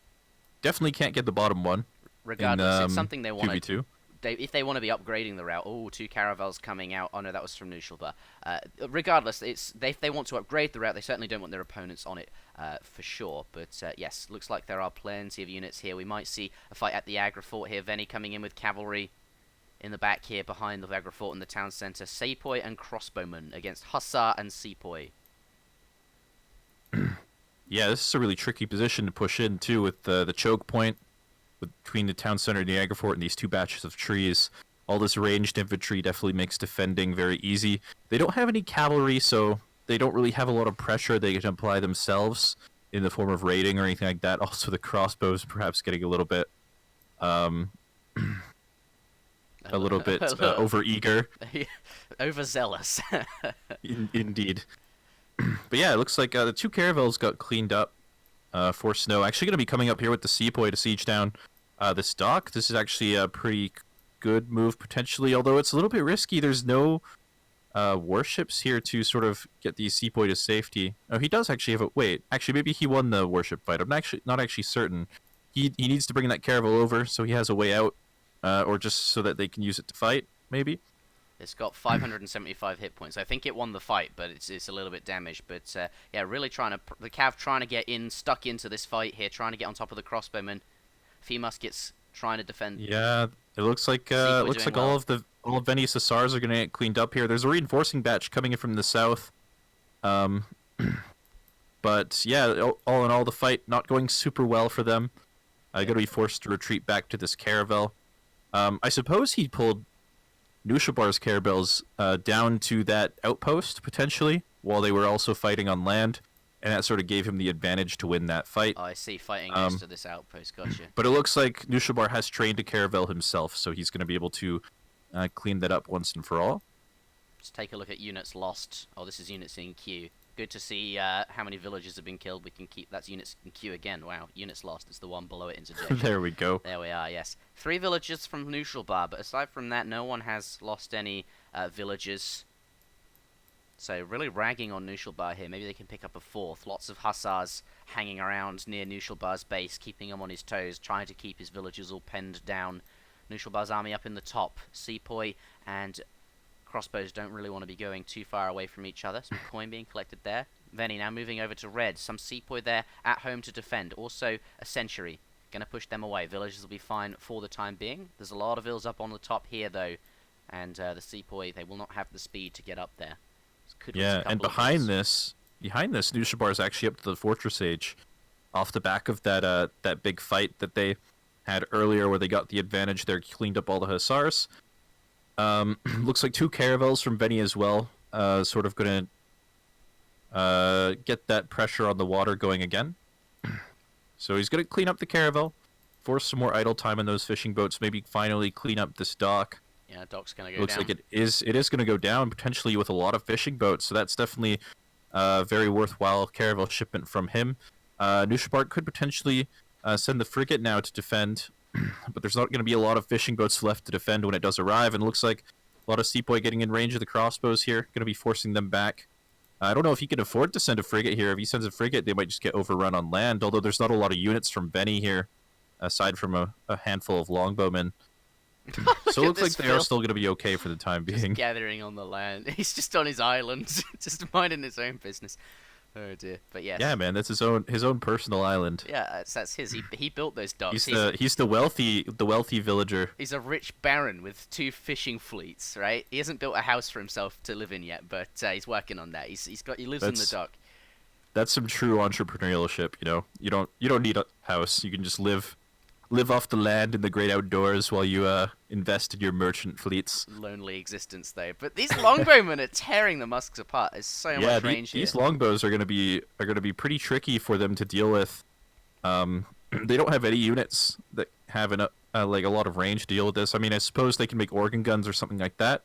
can't get the bottom one. Regardless, it's something they want to. If they want to be upgrading the route, 2 caravels coming out. Oh no, that was from Knuschelbär. Regardless, if they want to upgrade the route, they certainly don't want their opponents on it for sure. But yes, looks like there are plenty of units here. We might see a fight at the Agra Fort here. Veni coming in with cavalry in the back here behind the Agra Fort in the town centre. Sepoy and crossbowmen against Hussar and Sepoy. Yeah, this is a really tricky position to push in too, with the choke point between the town center and the Agra Fort and these 2 batches of trees. All this ranged infantry definitely makes defending very easy. They don't have any cavalry, so they don't really have a lot of pressure they can apply themselves in the form of raiding or anything like that. Also, the crossbows perhaps getting a little bit overeager. Overzealous. Indeed. But yeah, it looks like the 2 caravels got cleaned up for Snow. Actually going to be coming up here with the Sepoy to siege down this dock. This is actually a pretty good move, potentially, although it's a little bit risky. There's no warships here to sort of get the Sepoy to safety. Oh, he does actually have a... Wait, actually, maybe he won the warship fight. I'm not actually certain. He needs to bring that caravel over so he has a way out, or just so that they can use it to fight, maybe. It's got 575 hit points. I think it won the fight, but it's a little bit damaged. But yeah, really the Cav trying to get stuck into this fight here, trying to get on top of the crossbowmen. A few muskets trying to defend. Yeah, it looks like all of Veni's Hussars are going to get cleaned up here. There's a reinforcing batch coming in from the south. But yeah, all in all, the fight not going super well for them. Going to be forced to retreat back to this caravel. I suppose he pulled Knuschelbär's caravels down to that outpost, potentially, while they were also fighting on land, and that sort of gave him the advantage to win that fight. Oh, I see, fighting next to this outpost, gotcha. But it looks like Knuschelbär has trained a caravel himself, so he's going to be able to clean that up once and for all. Let's take a look at units lost. Oh, this is units in queue. Good to see how many villagers have been killed. We can keep... That's units in queue again. Wow, units lost. It's the one below it, Interjection. There we go. There we are, yes. 3 villagers from Knuschelbär, but aside from that, no one has lost any villagers. So really ragging on Knuschelbär here. Maybe they can pick up a 4th. Lots of hussars hanging around near Knuschelbär's base, keeping him on his toes, trying to keep his villagers all penned down. Knuschelbär's army up in the top. Sepoy and crossbows don't really want to be going too far away from each other. Some coin being collected there. Veni now moving over to red. Some Sepoy there at home to defend. Also a sentry. Going to push them away. Villagers will be fine for the time being. There's a lot of vills up on the top here though. And the Sepoy, they will not have the speed to get up there. Yeah, and behind this, Knuschelbär is actually up to the fortress age. Off the back of that big fight that they had earlier where they got the advantage there, cleaned up all the hussars. Looks like 2 caravels from Veni as well, sort of going to get that pressure on the water going again. So he's going to clean up the caravel, force some more idle time in those fishing boats, maybe finally clean up this dock. Yeah, dock's going to go Looks down. like it is going to go down, potentially with a lot of fishing boats, so that's definitely a very worthwhile caravel shipment from him. Knuschelbär could potentially send the frigate now to defend, but there's not going to be a lot of fishing boats left to defend when it does arrive, and it looks like a lot of sepoy getting in range of the crossbows here, going to be forcing them back. I don't know if he can afford to send a frigate here. If he sends a frigate, they might just get overrun on land, although there's not a lot of units from Veni here, aside from a handful of longbowmen. So it looks like they are still going to be okay for the time being. Just gathering on the land. He's just on his island, just minding his own business. Oh dear, but yes. Yeah, man, that's his own personal island. Yeah, that's his. He built those docks. He's the wealthy villager. He's a rich baron with 2 fishing fleets, right? He hasn't built a house for himself to live in yet, but he's working on that. He lives in the dock. That's some true entrepreneurship, you know. You don't need a house. You can just live off the land in the great outdoors while you invest in your merchant fleets. Lonely existence though. But these longbowmen are tearing the musks apart. There's so much range here. These longbows are gonna be pretty tricky for them to deal with. They don't have any units that have like a lot of range to deal with this. I mean, I suppose they can make organ guns or something like that.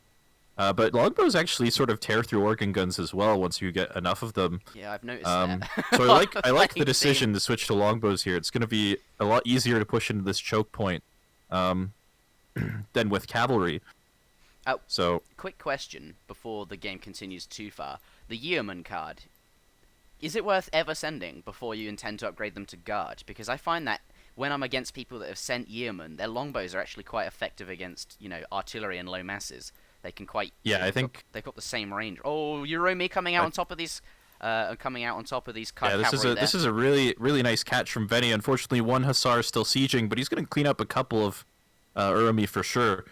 But longbows actually sort of tear through organ guns as well once you get enough of them. Yeah, I've noticed that. So I like the decision to switch to longbows here. It's going to be a lot easier to push into this choke point than with cavalry. So, quick question before the game continues too far. The yeoman card, is it worth ever sending before you intend to upgrade them to guard? Because I find that when I'm against people that have sent yeomen, their longbows are actually quite effective against, artillery and low masses. They can quite. Yeah, I think they've got the same range. Oh, Euromi coming out on top of these. Yeah, this is a really nice catch from Veni. Unfortunately, one Hussar is still sieging, but he's going to clean up a couple of Urumi for sure,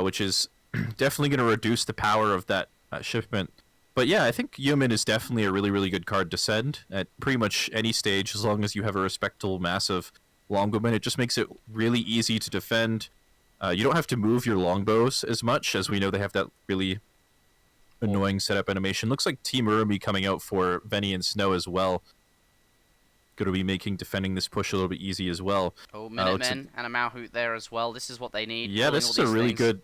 which is definitely going to reduce the power of that shipment. But yeah, I think Yeoman is definitely a really good card to send at pretty much any stage, as long as you have a respectable mass of longbowmen. It just makes it really easy to defend. You don't have to move your longbows as much, as we know they have that really annoying setup animation. Looks like Team Urumi coming out for Veni and Snow as well. Going to be making defending this push a little bit easy as well. Oh, Minutemen and a Malhoot there as well. This is what they need. Yeah, this is a really good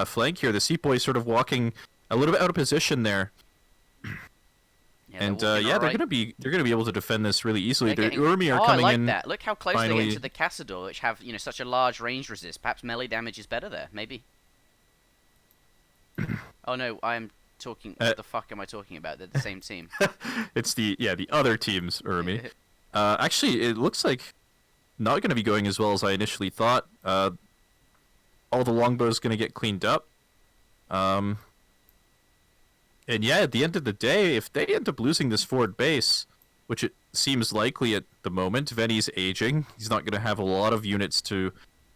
flank here. The Sepoy sort of walking a little bit out of position there. Yeah, and they're gonna be able to defend this really easily. The Urumi are coming in. I like in. that. Look how close they get to the Castador, which have such a large range resist. Perhaps melee damage is better there. Maybe. Oh no, I'm talking. What the fuck am I talking about? They're the same team. It's the other team's Urumi. Actually, it looks like not going to be going as well as I initially thought. All the longbows going to get cleaned up. And yeah, at the end of the day, if they end up losing this forward base, which it seems likely at the moment, Veni's aging. He's not going to have a lot of units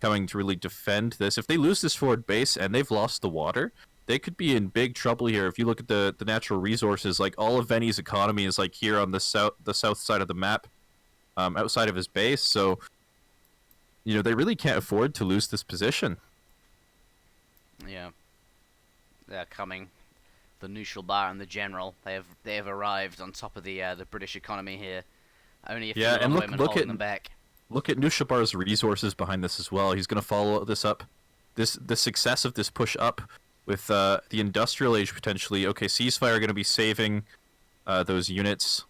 coming to really defend this. If they lose this forward base and they've lost the water, they could be in big trouble here. If you look at the natural resources, like all of Veni's economy is like here on the south side of the map, outside of his base. So, they really can't afford to lose this position. Yeah, they're coming. The Knuschelbär and the General, they have arrived on top of the British economy here. Only a few women holding them back. Look at Knuschelbär's resources behind this as well. He's going to follow this up. The success of this push up with the industrial age potentially. Okay, ceasefire going to be saving those units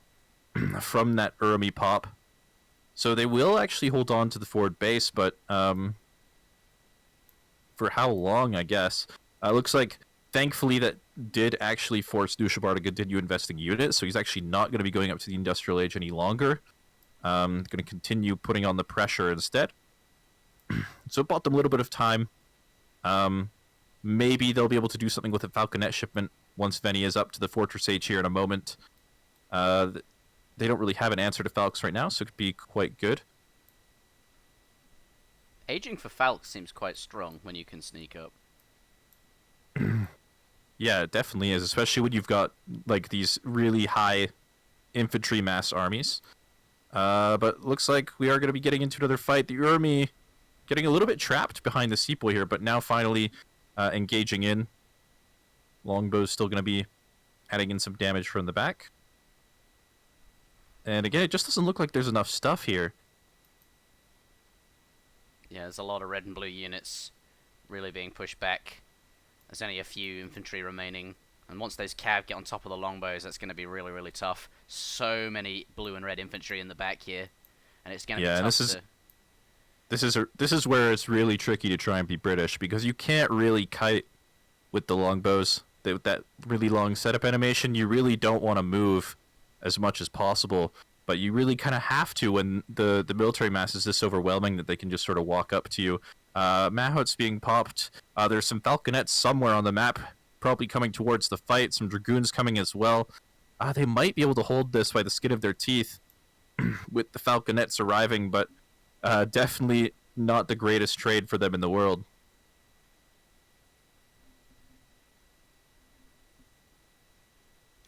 from that Urumi pop. So they will actually hold on to the forward base, but for how long, I guess. Looks like, thankfully, that did actually force Knuschelbär to continue investing units, so he's actually not going to be going up to the industrial age any longer. Going to continue putting on the pressure instead. So it bought them a little bit of time. Maybe they'll be able to do something with the Falconet shipment once Veni is up to the Fortress Age here in a moment. They don't really have an answer to Falx right now, so it could be quite good. Aging for Falx seems quite strong when you can sneak up. Yeah, it definitely is, especially when you've got like these really high infantry mass armies. But looks like we are going to be getting into another fight. The Urumi getting a little bit trapped behind the Sepoy here, but now finally engaging in. Longbow's still going to be adding in some damage from the back. And again, it just doesn't look like there's enough stuff here. Yeah, there's a lot of red and blue units really being pushed back. There's only a few infantry remaining. And once those cav get on top of the longbows, that's going to be really, really tough. So many blue and red infantry in the back here. And it's going to be tough This is where it's really tricky to try and be British, because you can't really kite with the longbows. With that really long setup animation, you really don't want to move as much as possible, but you really kind of have to when the military mass is this overwhelming that they can just sort of walk up to you. Mahot's being popped. There's some falconets somewhere on the map, probably coming towards the fight. Some dragoons coming as well. They might be able to hold this by the skin of their teeth with the falconets arriving, but definitely not the greatest trade for them in the world.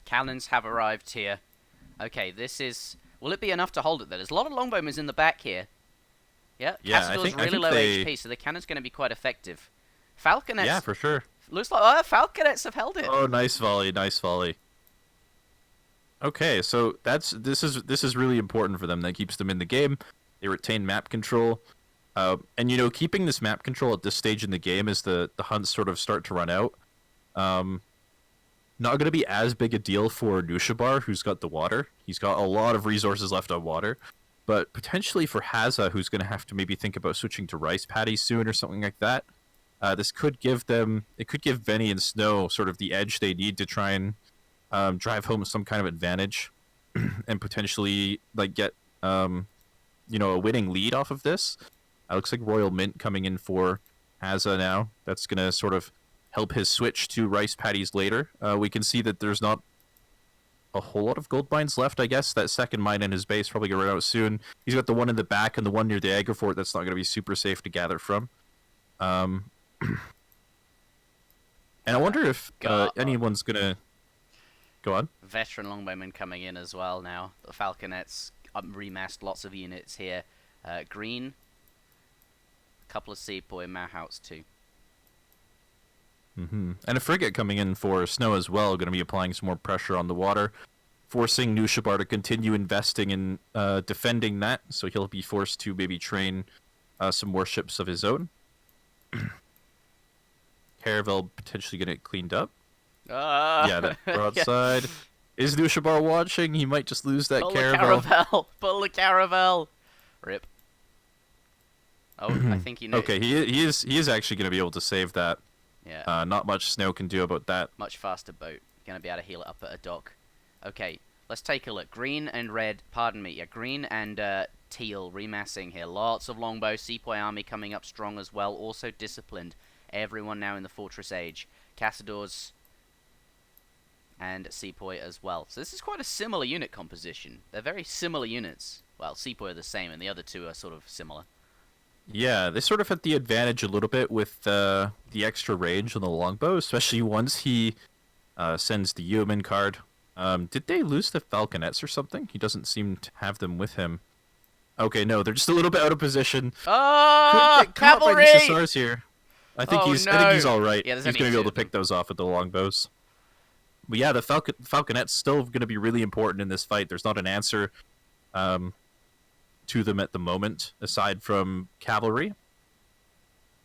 Cannons have arrived here. Okay, this is... Will it be enough to hold it then? There's a lot of longbowmen in the back here. Yeah, Cassador's really low HP, so the cannon's going to be quite effective. Falconets... Yeah, for sure. Looks like Falconets have held it. Oh, nice volley, nice volley. Okay, so this is really important for them. That keeps them in the game. They retain map control. And, you know, keeping this map control at this stage in the game as the hunts sort of start to run out. Not going to be as big a deal for Knuschelbär, who's got the water. He's got a lot of resources left on water. But potentially for Hazza, who's going to have to maybe think about switching to rice paddies soon or something like that. This could give them... It could give Venny and Snow sort of the edge they need to try and drive home some kind of advantage. And potentially, like, get, you know, a winning lead off of this. Looks like Royal Mint coming in for Hazza now. That's going to sort of help his switch to rice paddies later. We can see that there's not a whole lot of gold mines left, I guess. That second mine in his base probably going to run out soon. He's got the one in the back and the one near the Agri Fort that's not going to be super safe to gather from. And I wonder if anyone's going to... Go on. Veteran longbowmen coming in as well now. The Falconets remassed lots of units here. Green. A couple of Sepoy Mahouts too. And a frigate coming in for Snow as well, going to be applying some more pressure on the water, forcing Knuschelbär to continue investing in defending that, so he'll be forced to maybe train some warships of his own. Caravel potentially going to get cleaned up. Yeah, that broadside. Yeah. Is Knuschelbär watching? He might just lose that Caravel. Pull the Caravel! Rip. Oh, I think he knows. Okay, he is actually going to be able to save that. Yeah. Not much Snow can do about that. Much faster boat. Gonna be able to heal it up at a dock. Okay, let's take a look. Green and red, pardon me, yeah, green and teal remassing here. Lots of longbow. Sepoy army coming up strong as well. Also disciplined. Everyone now in the Fortress Age. Cassadors and Sepoy as well. So this is quite a similar unit composition. They're very similar units. Well, Sepoy are the same and the other two are sort of similar. Yeah, they sort of had the advantage a little bit with the extra range on the longbow, especially once he sends the yeoman card. Did they lose the falconets or something? He doesn't seem to have them with him. Okay, no, they're just a little bit out of position. Oh, cavalry! Here. I think he's all right. Yeah, he's going to be able to pick those off with the longbows. But yeah, the falconet's still going to be really important in this fight. There's not an answer to them at the moment, aside from cavalry.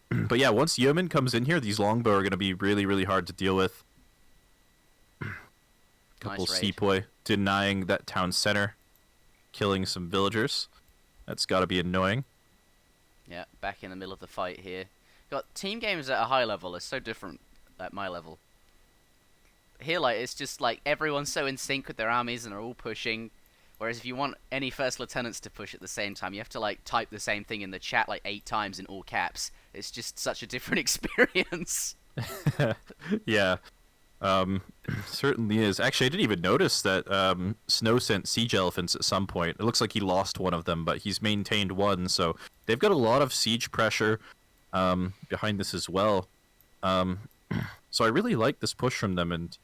But yeah, once yeoman comes in here, these longbow are going to be really, really hard to deal with. Couple nice Sepoy denying that town center, killing some villagers. That's got to be annoying. Yeah, back in the middle of the fight here. Got team games at a high level are so different at my level. Here, like, it's just like everyone's so in sync with their armies and they're all pushing. Whereas if you want any first lieutenants to push at the same time, you have to like type the same thing in the chat like 8 times in all caps. It's just such a different experience. Yeah, certainly is. Actually, I didn't even notice that Snow sent siege elephants at some point. It looks like he lost one of them, but he's maintained one. So they've got a lot of siege pressure behind this as well. So I really like this push from them, and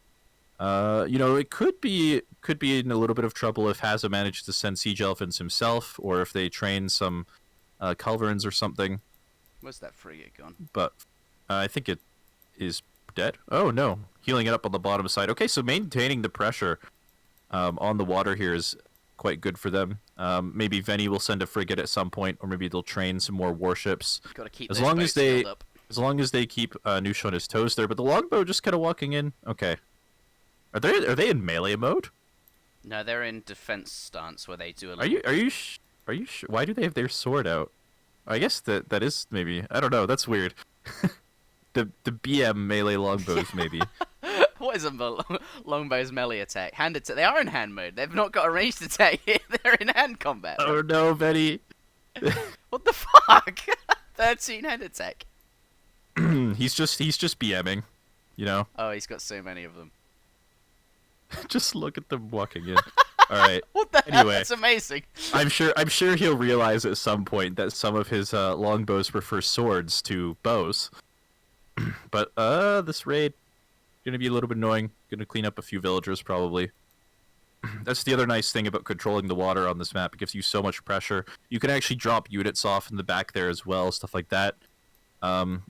you know, it could be in a little bit of trouble if Hazza managed to send siege elephants himself, or if they train some culverins or something. Where's that frigate gone? But I think it is dead. Oh no, healing it up on the bottom side. Okay, so maintaining the pressure on the water here is quite good for them. Maybe Veni will send a frigate at some point, or maybe they'll train some more warships. Got to keep As those long boats as they, filled up. as long as they keep Noosh on his toes there. But the longbow just kind of walking in. Okay, are they in melee mode? No, they're in defense stance where they do a little... Are you sure? Why do they have their sword out? I guess that is maybe, I don't know. That's weird. the BM melee longbows maybe. What is a longbow's melee attack? Hand attack. They are in hand mode. They've not got a ranged attack here. They're in hand combat. Oh no, Betty. What the fuck? 13 hand attack. he's just BMing, you know. Oh, he's got so many of them. Just look at them walking in. All right. What the hell? That's amazing. I'm sure he'll realize at some point that some of his longbows prefer swords to bows. But this raid gonna be a little bit annoying. Gonna clean up a few villagers probably. That's the other nice thing about controlling the water on this map. It gives you so much pressure. You can actually drop units off in the back there as well, stuff like that. Gonna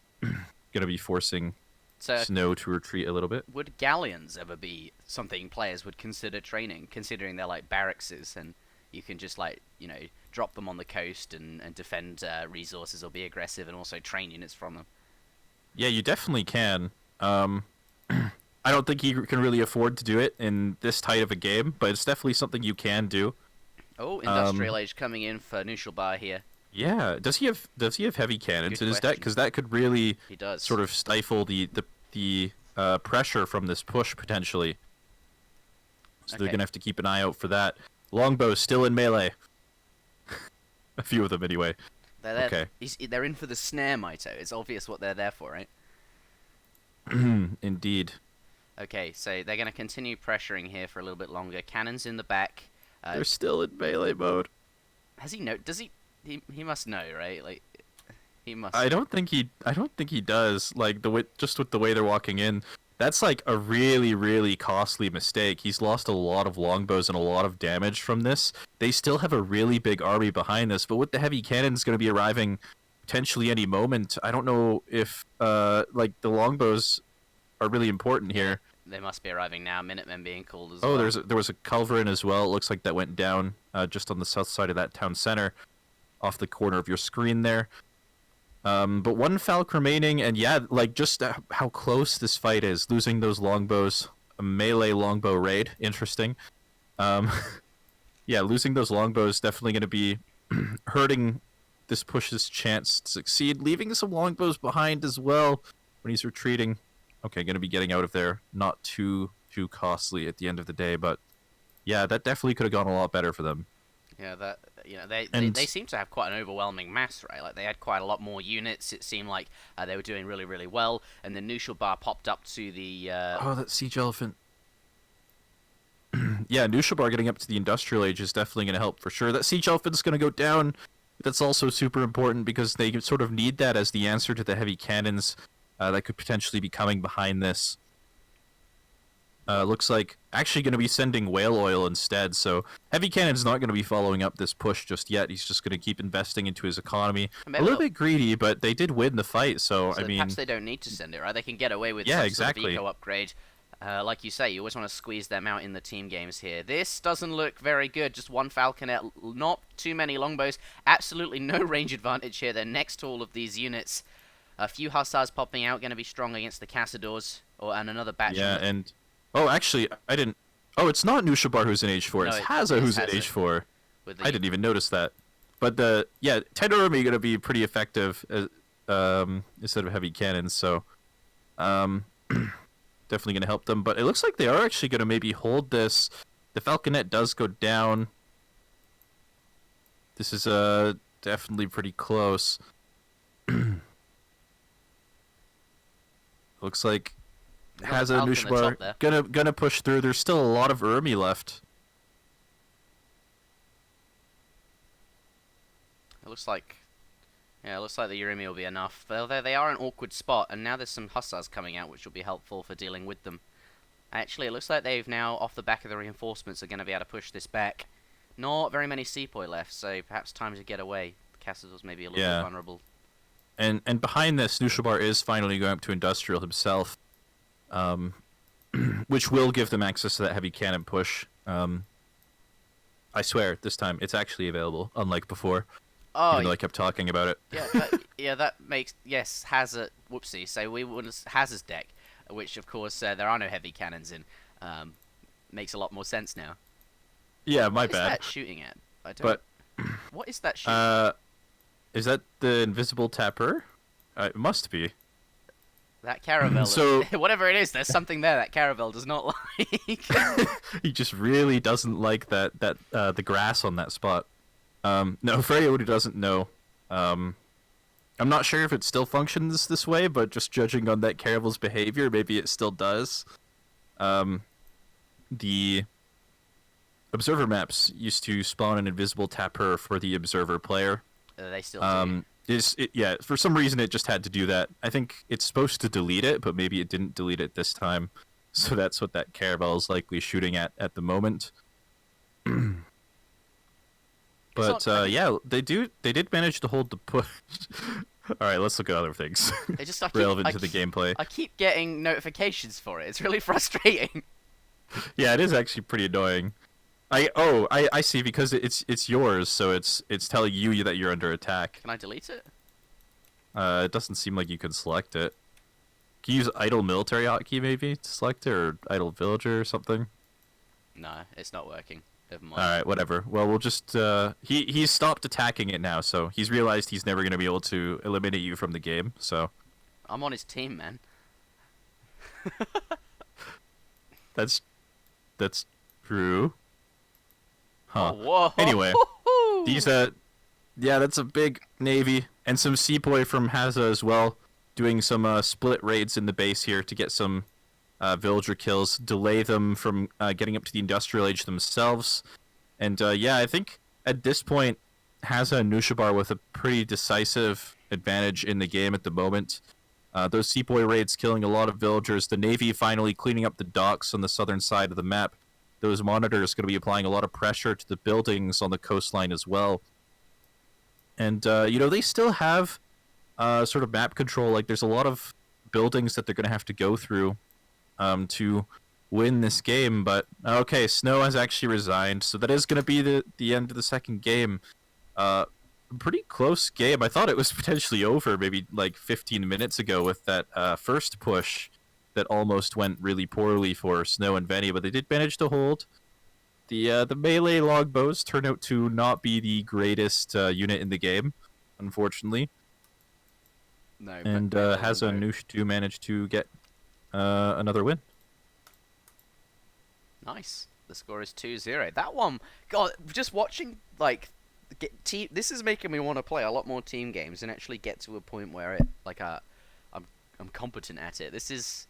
be forcing Snow to retreat a little bit. Would galleons ever be something players would consider training, considering they're like barracks, and you can just like, you know, drop them on the coast and defend resources or be aggressive and also train units from them? Yeah, you definitely can. I don't think he can really afford to do it in this tight of a game, but it's definitely something you can do. Oh, Industrial Age coming in for Knuschelbär here. Yeah, does he have heavy cannons in his deck? Because that could really sort of stifle the pressure from this push potentially. So they're gonna have to keep an eye out for that. Longbow still in melee. A few of them anyway. Okay. They're in for the snare, Mitoe. It's obvious what they're there for, right? Indeed. Okay, so they're going to continue pressuring here for a little bit longer. Cannons in the back. They're still in melee mode. Has he know? Does he? He must know, right? Like, he must. I don't think he does. Like just with the way they're walking in, that's like a really, really costly mistake. He's lost a lot of longbows and a lot of damage from this. They still have a really big army behind this, but with the heavy cannons going to be arriving potentially any moment, I don't know if like the longbows are really important here. They must be arriving now. Minutemen being called as well. Oh, there was a culverin as well. It looks like that went down just on the south side of that town center, off the corner of your screen there. But one Falk remaining, and yeah, like just how close this fight is. Losing those longbows, a melee longbow raid, interesting. Yeah, losing those longbows definitely going to be hurting this push's chance to succeed. Leaving some longbows behind as well when he's retreating. Okay, going to be getting out of there. Not too costly at the end of the day, but yeah, that definitely could have gone a lot better for them. Yeah, that, you know, they seem to have quite an overwhelming mass, right? Like they had quite a lot more units. It seemed like they were doing really, really well, and then Knuschelbär popped up to the. Oh, that siege elephant. Yeah, Knuschelbär getting up to the industrial age is definitely going to help for sure. That siege elephant's going to go down. That's also super important because they sort of need that as the answer to the heavy cannons that could potentially be coming behind this. Looks like actually going to be sending whale oil instead, so heavy cannon's not going to be following up this push just yet. He's just going to keep investing into his economy. A little bit greedy, but they did win the fight, so I mean... Perhaps they don't need to send it, right? They can get away with some sort of eco upgrade. Like you say, you always want to squeeze them out in the team games here. This doesn't look very good. Just one falconet, not too many longbows. Absolutely no range advantage here. They're next to all of these units. A few hussars popping out, going to be strong against the Castadors, and another batch. Yeah, and... Oh, actually, I didn't... Oh, it's not Knuschelbár who's in Age 4. It's Hazza who's in Age 4. I didn't even notice that. But the... Yeah, Tender Army going to be pretty effective instead of heavy cannons, so... definitely going to help them. But it looks like they are actually going to maybe hold this. The Falconet does go down. This is definitely pretty close. Looks like Hazza and Knuschelbär gonna push through. There's still a lot of Urmi left. It looks like... Yeah, it looks like the Urimi will be enough. They are an awkward spot, and now there's some hussars coming out, which will be helpful for dealing with them. Actually, it looks like they've now, off the back of the reinforcements, are going to be able to push this back. Not very many sepoy left, so perhaps time to get away. Castles may be a little bit vulnerable. And behind this, Knuschelbár is finally going up to Industrial himself. which will give them access to that heavy cannon push. I swear, this time it's actually available, unlike before. Oh, even though I kept talking about it. Yeah, that makes Hazza. Whoopsie. So we want Hazza's deck, which of course there are no heavy cannons in. Makes a lot more sense now. Yeah, my bad. What is that shooting at? I don't. But what is that shooting? Is that the invisible tapper? It must be. That caravel. So whatever it is, there's something there that caravel does not like. He just really doesn't like that the grass on that spot. No, for anyone who doesn't know, I'm not sure if it still functions this way, but just judging on that caravel's behavior, maybe it still does. The observer maps used to spawn an invisible tapper for the observer player. They still do. Yeah, for some reason it just had to do that. I think it's supposed to delete it, but maybe it didn't delete it this time. So that's what that caravel is likely shooting at the moment. But yeah, they did manage to hold the push. All right, let's look at other things relevant to the gameplay. I keep getting notifications for it. It's really frustrating. Yeah, it is actually pretty annoying. I see, because it's yours, so it's telling you that you're under attack. Can I delete it? It doesn't seem like you can select it. Can you use idle military hotkey maybe to select it, or idle villager or something? No, it's not working. Never mind. All right, whatever. Well, we'll just he's stopped attacking it now, so he's realized he's never going to be able to eliminate you from the game. So I'm on his team, man. That's true. Huh. Oh, whoa. Anyway, these yeah, that's a big navy, and some sepoy from Hazza as well, doing some split raids in the base here to get some villager kills, delay them from getting up to the industrial age themselves. And yeah, I think at this point, Hazza and Knuschelbär with a pretty decisive advantage in the game at the moment. Those sepoy raids killing a lot of villagers, the navy finally cleaning up the docks on the southern side of the map. Those monitors going to be applying a lot of pressure to the buildings on the coastline as well. And, you know, they still have sort of map control. Like, there's a lot of buildings that they're going to have to go through to win this game. But, okay, Snow has actually resigned, so that is going to be the end of the second game. Pretty close game. I thought it was potentially over maybe like 15 minutes ago with that first push that almost went really poorly for Snow and Venny, but they did manage to hold. The melee longbows turn out to not be the greatest unit in the game, unfortunately. No, and Hazza and Noosh do manage to get another win. Nice. The score is 2-0. That one, God, just watching like this is making me want to play a lot more team games and actually get to a point where I'm competent at it. This is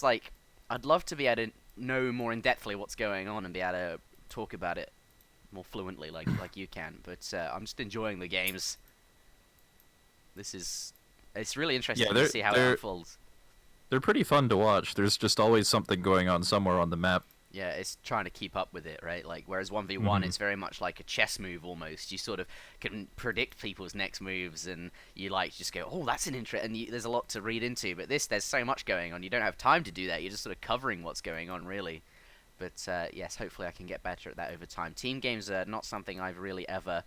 like, I'd love to be able to know more in depthly what's going on and be able to talk about it more fluently like you can. But I'm just enjoying the games. It's really interesting to see how it unfolds. They're pretty fun to watch. There's just always something going on somewhere on the map. Yeah, it's trying to keep up with it, right? Like, whereas 1v1, it's very much like a chess move almost. You sort of can predict people's next moves, and you like just go, oh, that's an interest, and there's a lot to read into. But there's so much going on, you don't have time to do that. You're just sort of covering what's going on, really. But yes, hopefully I can get better at that over time. Team games are not something I've really ever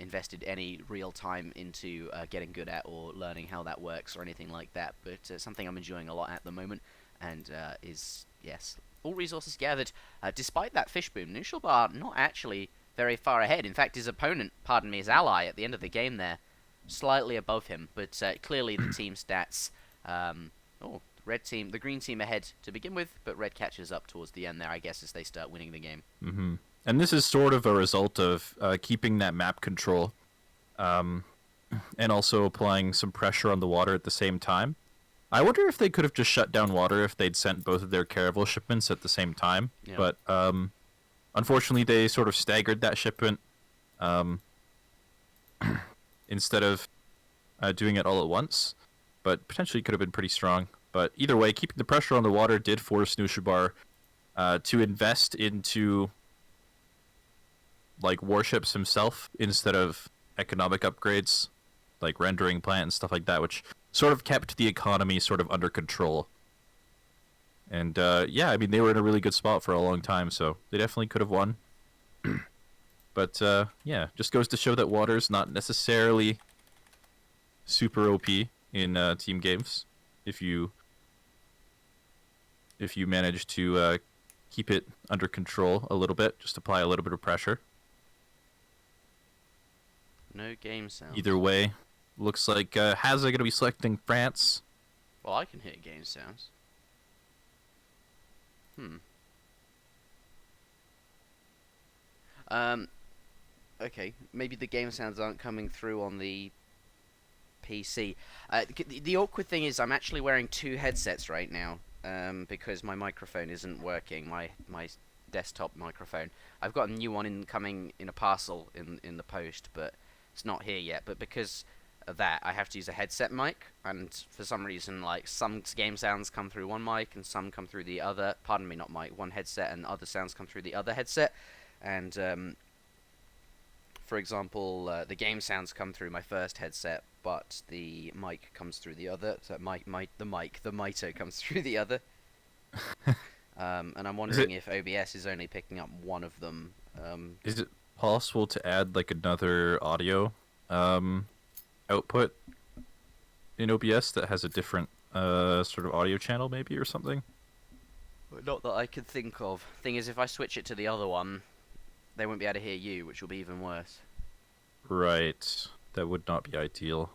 invested any real time into getting good at or learning how that works or anything like that. But something I'm enjoying a lot at the moment, and is, yes, all resources gathered. Despite that fish boom, Knuschelbär not actually very far ahead. In fact, his opponent, his ally at the end of the game there, slightly above him. But clearly the team stats, the green team ahead to begin with, but red catches up towards the end there, I guess, as they start winning the game. Mm-hmm. And this is sort of a result of keeping that map control, and also applying some pressure on the water at the same time. I wonder if they could have just shut down water if they'd sent both of their caravel shipments at the same time. Yeah. But unfortunately, they sort of staggered that shipment instead of doing it all at once. But potentially could have been pretty strong. But either way, keeping the pressure on the water did force Knuschelbär to invest into like warships himself instead of economic upgrades, like rendering plant and stuff like that, which sort of kept the economy sort of under control. And yeah, I mean, they were in a really good spot for a long time, so they definitely could have won. But yeah, just goes to show that water's not necessarily super OP in team games. If you manage to keep it under control a little bit, just apply a little bit of pressure. No game sounds. Either way, looks like Hazza going to be selecting France. Well, I can hear game sounds. Okay, maybe the game sounds aren't coming through on the PC. The awkward thing is I'm actually wearing two headsets right now, because my microphone isn't working, my desktop microphone. I've got a new one coming in a parcel in the post, but it's not here yet. But because of that, I have to use a headset mic, and for some reason, like, some game sounds come through one mic and some come through the other. Pardon me, not mic, one headset, and other sounds come through the other headset. And for example, the game sounds come through my first headset, but the mic comes through the other. So the Mitoe comes through the other. And I'm wondering if OBS is only picking up one of them. Is it possible to add like another audio output in OBS that has a different sort of audio channel, maybe, or something? Not that I could think of. Thing is, if I switch it to the other one, they won't be able to hear you, which will be even worse. Right. That would not be ideal.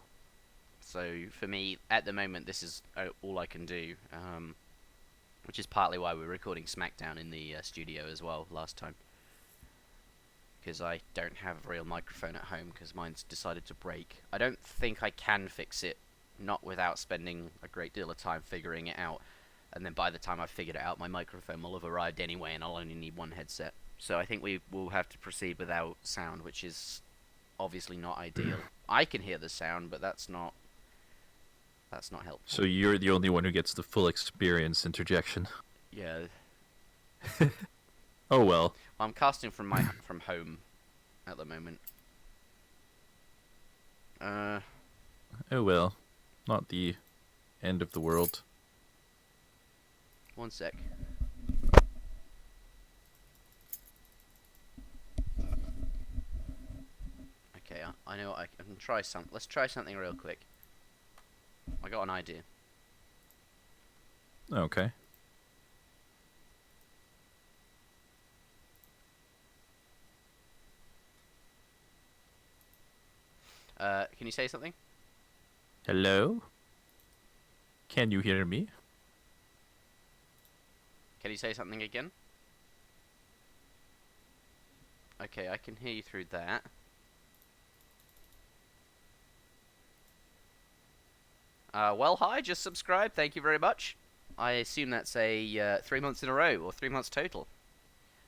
So for me, at the moment, this is all I can do, which is partly why we're recording SmackDown in the studio as well last time. Because I don't have a real microphone at home, because mine's decided to break. I don't think I can fix it, not without spending a great deal of time figuring it out. And then by the time I've figured it out, my microphone will have arrived anyway, and I'll only need one headset. So I think we will have to proceed without sound, which is obviously not ideal. I can hear the sound, but that's not helpful. So you're the only one who gets the full experience interjection. Yeah. Oh well. I'm casting from home at the moment. Oh well. Not the end of the world. One sec. Okay, I know what I can try some. Let's try something real quick. I got an idea. Okay. Can you say something? Hello? Can you hear me? Can you say something again? Okay, I can hear you through that. Well, hi, just subscribed. Thank you very much. I assume that's a 3 months in a row, or 3 months total.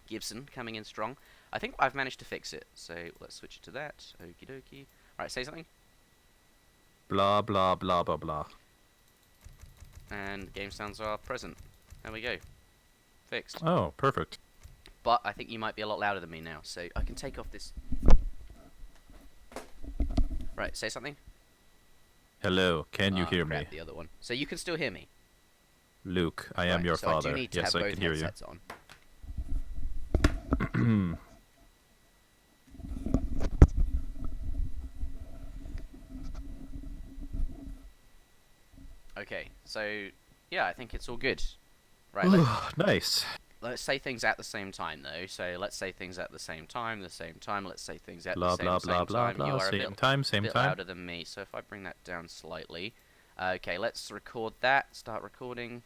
Gibson coming in strong. I think I've managed to fix it, so let's switch it to that. Okie dokie. Alright, say something. Blah, blah, blah, blah, blah. And game sounds are present. There we go. Fixed. Oh, perfect. But I think you might be a lot louder than me now, so I can take off this. Right, say something. Hello, can you hear Crap, me? the other one. So you can still hear me. Luke, I am your so father. I do need to Yes, have I both can hear you. headsets on. Okay, so yeah, I think it's all good. Right, Nice. let's say things at the same time, though. So let's say things at the same time, Let's say things at Blah, the blah, same blah, blah, time. blah. You are Same a bit, time, same bit time. louder than me. So if I bring that down slightly. Okay, let's record that. Start recording.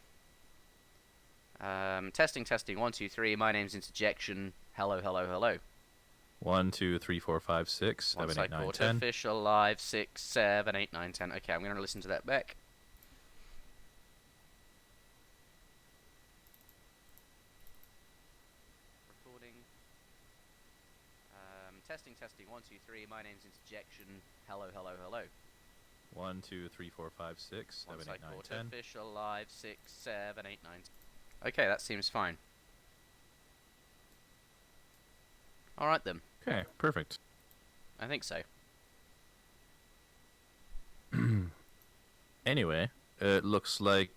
Testing, testing. 1, 2, 3. My name's Interjection. Hello, hello, hello. 1, 2, 3, 4, 5, 6, 7, 8, 9, 10. Official live. 6, 7, 8, 9, 10. Okay, I'm going to listen to that back. Recording. Testing, testing. 1, 2, 3. My name's Interjection. Hello, hello, hello. 1, 2, 3, 4, 5, 6, 7, 8, 9, 10. Official live. 6, 7, 8, 9, 10. Okay, that seems fine. Alright then. Okay, perfect. I think so. Anyway, it looks like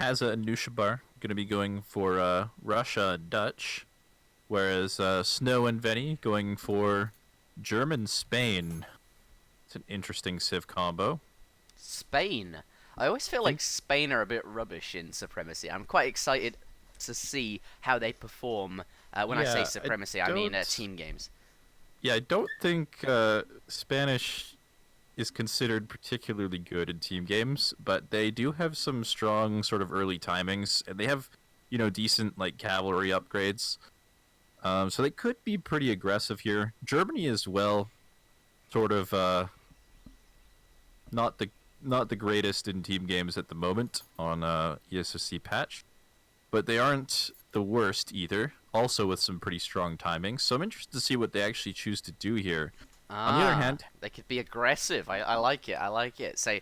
Hazza and Knuschelbär going to be going for Russia Dutch, whereas Snow and Veni going for German Spain. It's an interesting civ combo. Spain. I always feel like Spain are a bit rubbish in Supremacy. I'm quite excited to see how they perform. When I say Supremacy, I mean team games. Yeah, I don't think Spanish is considered particularly good in team games, but they do have some strong sort of early timings, and they have, decent like cavalry upgrades. So they could be pretty aggressive here. Germany as well, sort of not the greatest in team games at the moment on ESOC Patch, but they aren't the worst either. Also with some pretty strong timings. So I'm interested to see what they actually choose to do here. On the other hand, they could be aggressive. I like it. I like it. So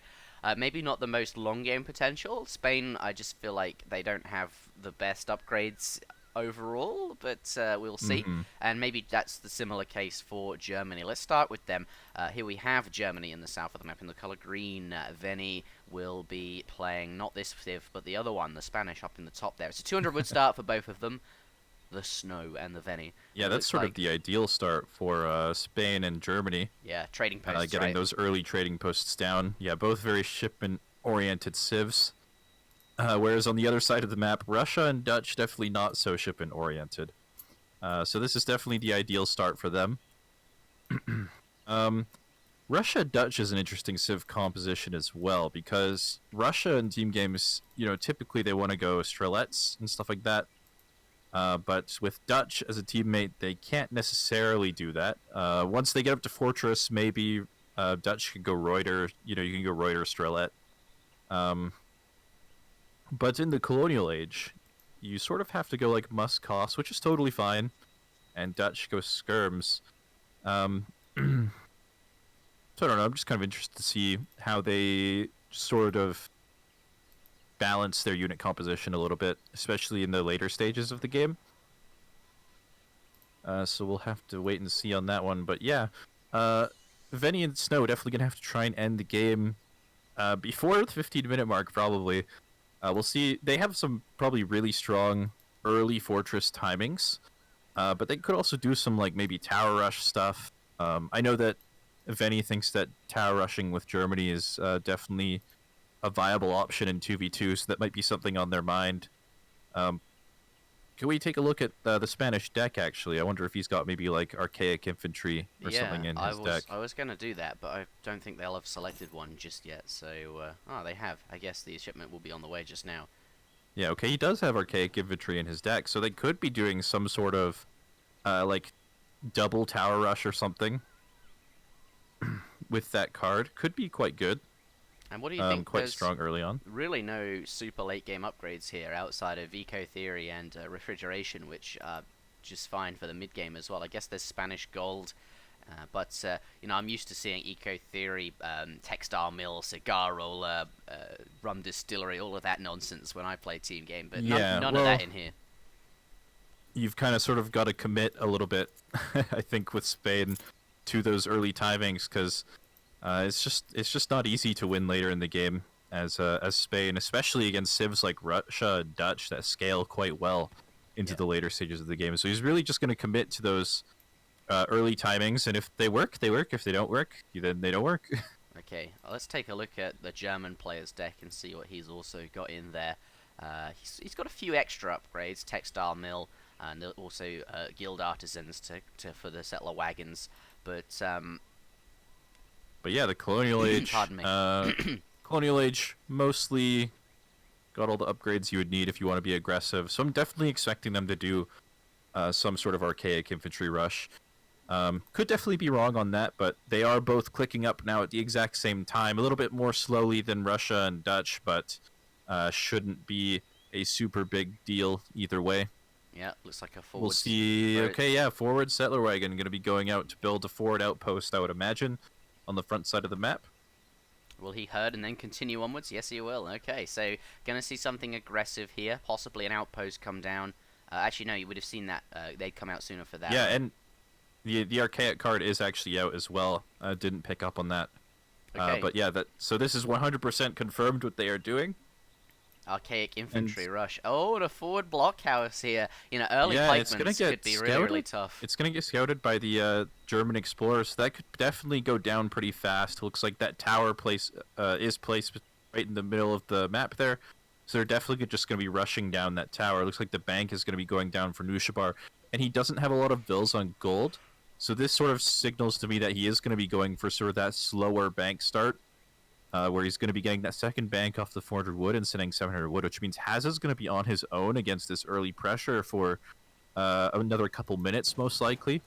maybe not the most long game potential. Spain, I just feel like they don't have the best upgrades overall, but we'll see. And maybe that's the similar case for Germany. Let's start with them. Here we have Germany in the south of the map in the color green. Veni will be playing not this civ, but the other one, the Spanish, up in the top there. It's a 200 wood start for both of them. The Snow and the Veni. Yeah, that's sort of the ideal start for Spain and Germany. Yeah, trading posts, getting those early trading posts down. Yeah, both very shipment-oriented civs. Whereas on the other side of the map, Russia and Dutch definitely not so shipment-oriented. So this is definitely the ideal start for them. Russia-Dutch is an interesting civ composition as well, because Russia in team games, typically they want to go Strelets and stuff like that. But with Dutch as a teammate, they can't necessarily do that. Once they get up to Fortress, maybe Dutch can go Reuter. You can go Reuter Strelet. But in the colonial age, you sort of have to go like Muscos, which is totally fine, and Dutch goes Skirms. So I don't know. I'm just kind of interested to see how they sort of balance their unit composition a little bit, especially in the later stages of the game. So we'll have to wait and see on that one. But yeah, Veni and Snow definitely going to have to try and end the game before the 15-minute mark, probably. We'll see. They have some probably really strong early fortress timings, but they could also do some like maybe tower rush stuff. I know that Veni thinks that tower rushing with Germany is definitely a viable option in 2v2, so that might be something on their mind. Can we take a look at the Spanish deck, actually? I wonder if he's got maybe like archaic infantry or something in his deck. I was going to do that, but I don't think they'll have selected one just yet. So, they have. I guess the shipment will be on the way just now. Yeah, okay, he does have archaic infantry in his deck, so they could be doing some sort of like double tower rush or something with that card. Could be quite good. And what do you think? Quite strong early on. Really no super late game upgrades here outside of Eco Theory and Refrigeration, which are just fine for the mid game as well. I guess there's Spanish Gold, but I'm used to seeing Eco Theory, Textile Mill, Cigar Roller, Rum Distillery, all of that nonsense when I play team game, but none of that in here. You've kind of sort of got to commit a little bit, I think, with Spain to those early timings, because it's just not easy to win later in the game as Spain, especially against civs like Russia and Dutch that scale quite well into the later stages of the game. So he's really just going to commit to those early timings, and if they work, they work. If they don't work, then they don't work. Okay, let's take a look at the German player's deck and see what he's also got in there. He's got a few extra upgrades, Textile Mill, and also Guild Artisans for the settler wagons, but yeah, the Colonial Age. Pardon me. Colonial Age mostly got all the upgrades you would need if you want to be aggressive. So I'm definitely expecting them to do some sort of archaic infantry rush. Could definitely be wrong on that, but they are both clicking up now at the exact same time. A little bit more slowly than Russia and Dutch, but shouldn't be a super big deal either way. Yeah, looks like a forward. We'll see. Okay, yeah, forward settler wagon going to be going out to build a forward outpost, I would imagine, on the front side of the map. Will he herd and then continue onwards? Yes, he will. Okay, so going to see something aggressive here. Possibly an outpost come down. Actually, no, you would have seen that. They'd come out sooner for that. Yeah, and the archaic card is actually out as well. Didn't pick up on that. Okay. But yeah, so this is 100% confirmed what they are doing. Archaic And infantry rush. Oh, the forward blockhouse here. Early yeah, it's gonna pikemen get could be really, scouted. really tough. It's gonna get scouted by the German explorers. So that could definitely go down pretty fast. Looks like that tower place is placed right in the middle of the map there. So they're definitely just gonna be rushing down that tower. Looks like the bank is gonna be going down for Knuschelbär, and he doesn't have a lot of vills on gold. So this sort of signals to me that he is gonna be going for sort of that slower bank start. Where he's going to be getting that second bank off the 400 wood and sending 700 wood, which means Hazza's going to be on his own against this early pressure for another couple minutes, most likely.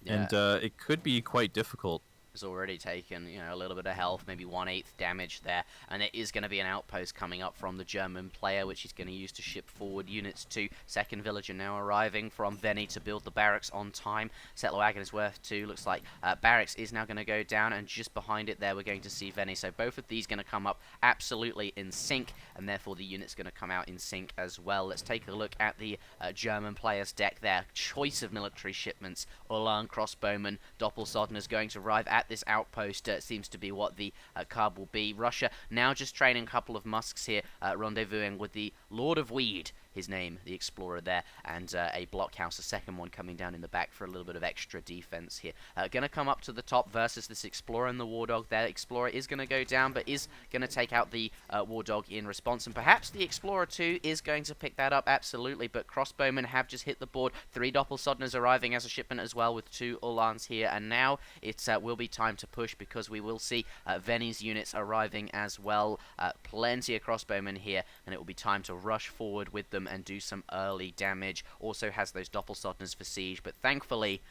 Yeah. And it could be quite difficult. Has already taken, a little bit of health, maybe 1/8 damage there, and there is going to be an outpost coming up from the German player, which he's going to use to ship forward units to. Second villager now arriving from Veni to build the barracks on time. Settler wagon is worth 2. Looks like barracks is now going to go down, and just behind it there we're going to see Veni. So both of these going to come up absolutely in sync, and therefore the unit's going to come out in sync as well. Let's take a look at the German player's deck there. Choice of military shipments. Ulan crossbowmen, Doppelsodner's going to arrive at this outpost. Seems to be what the card will be. Russia now just training a couple of musks here, rendezvousing with the Lord of Weed, his name, the explorer there, and a blockhouse, a second one coming down in the back for a little bit of extra defense here. Going to come up to the top versus this explorer and the war dog there. Explorer is going to go down, but is going to take out the war dog in response, and perhaps the explorer too is going to pick that up, absolutely, but crossbowmen have just hit the board. 3 Doppelsodners arriving as a shipment as well, with 2 Ulans here, and now it will be time to push, because we will see Veni's units arriving as well. Plenty of crossbowmen here, and it will be time to rush forward with them and do some early damage. Also has those Doppelsodners for siege, but thankfully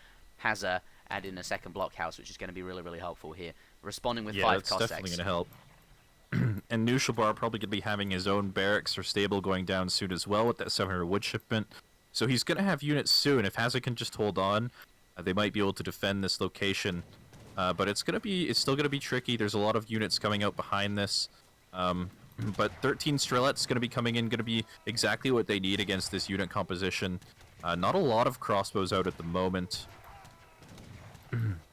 Hazza add in a second blockhouse, which is going to be really, really helpful here. Responding with 5 Cossacks. Yeah, that's definitely going to help. And Knuschelbär probably going to be having his own barracks or stable going down soon as well with that 700 wood shipment. So he's going to have units soon. If Hazza can just hold on, they might be able to defend this location. But it's still going to be tricky. There's a lot of units coming out behind this. But 13 Strelets going to be coming in, going to be exactly what they need against this unit composition. Not a lot of crossbows out at the moment.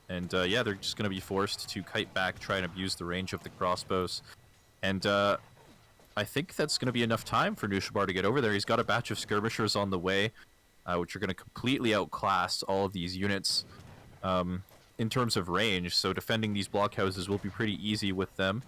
And yeah, they're just going to be forced to kite back, try and abuse the range of the crossbows. And I think that's going to be enough time for Knuschelbär to get over there. He's got a batch of skirmishers on the way, which are going to completely outclass all of these units in terms of range. So defending these blockhouses will be pretty easy with them.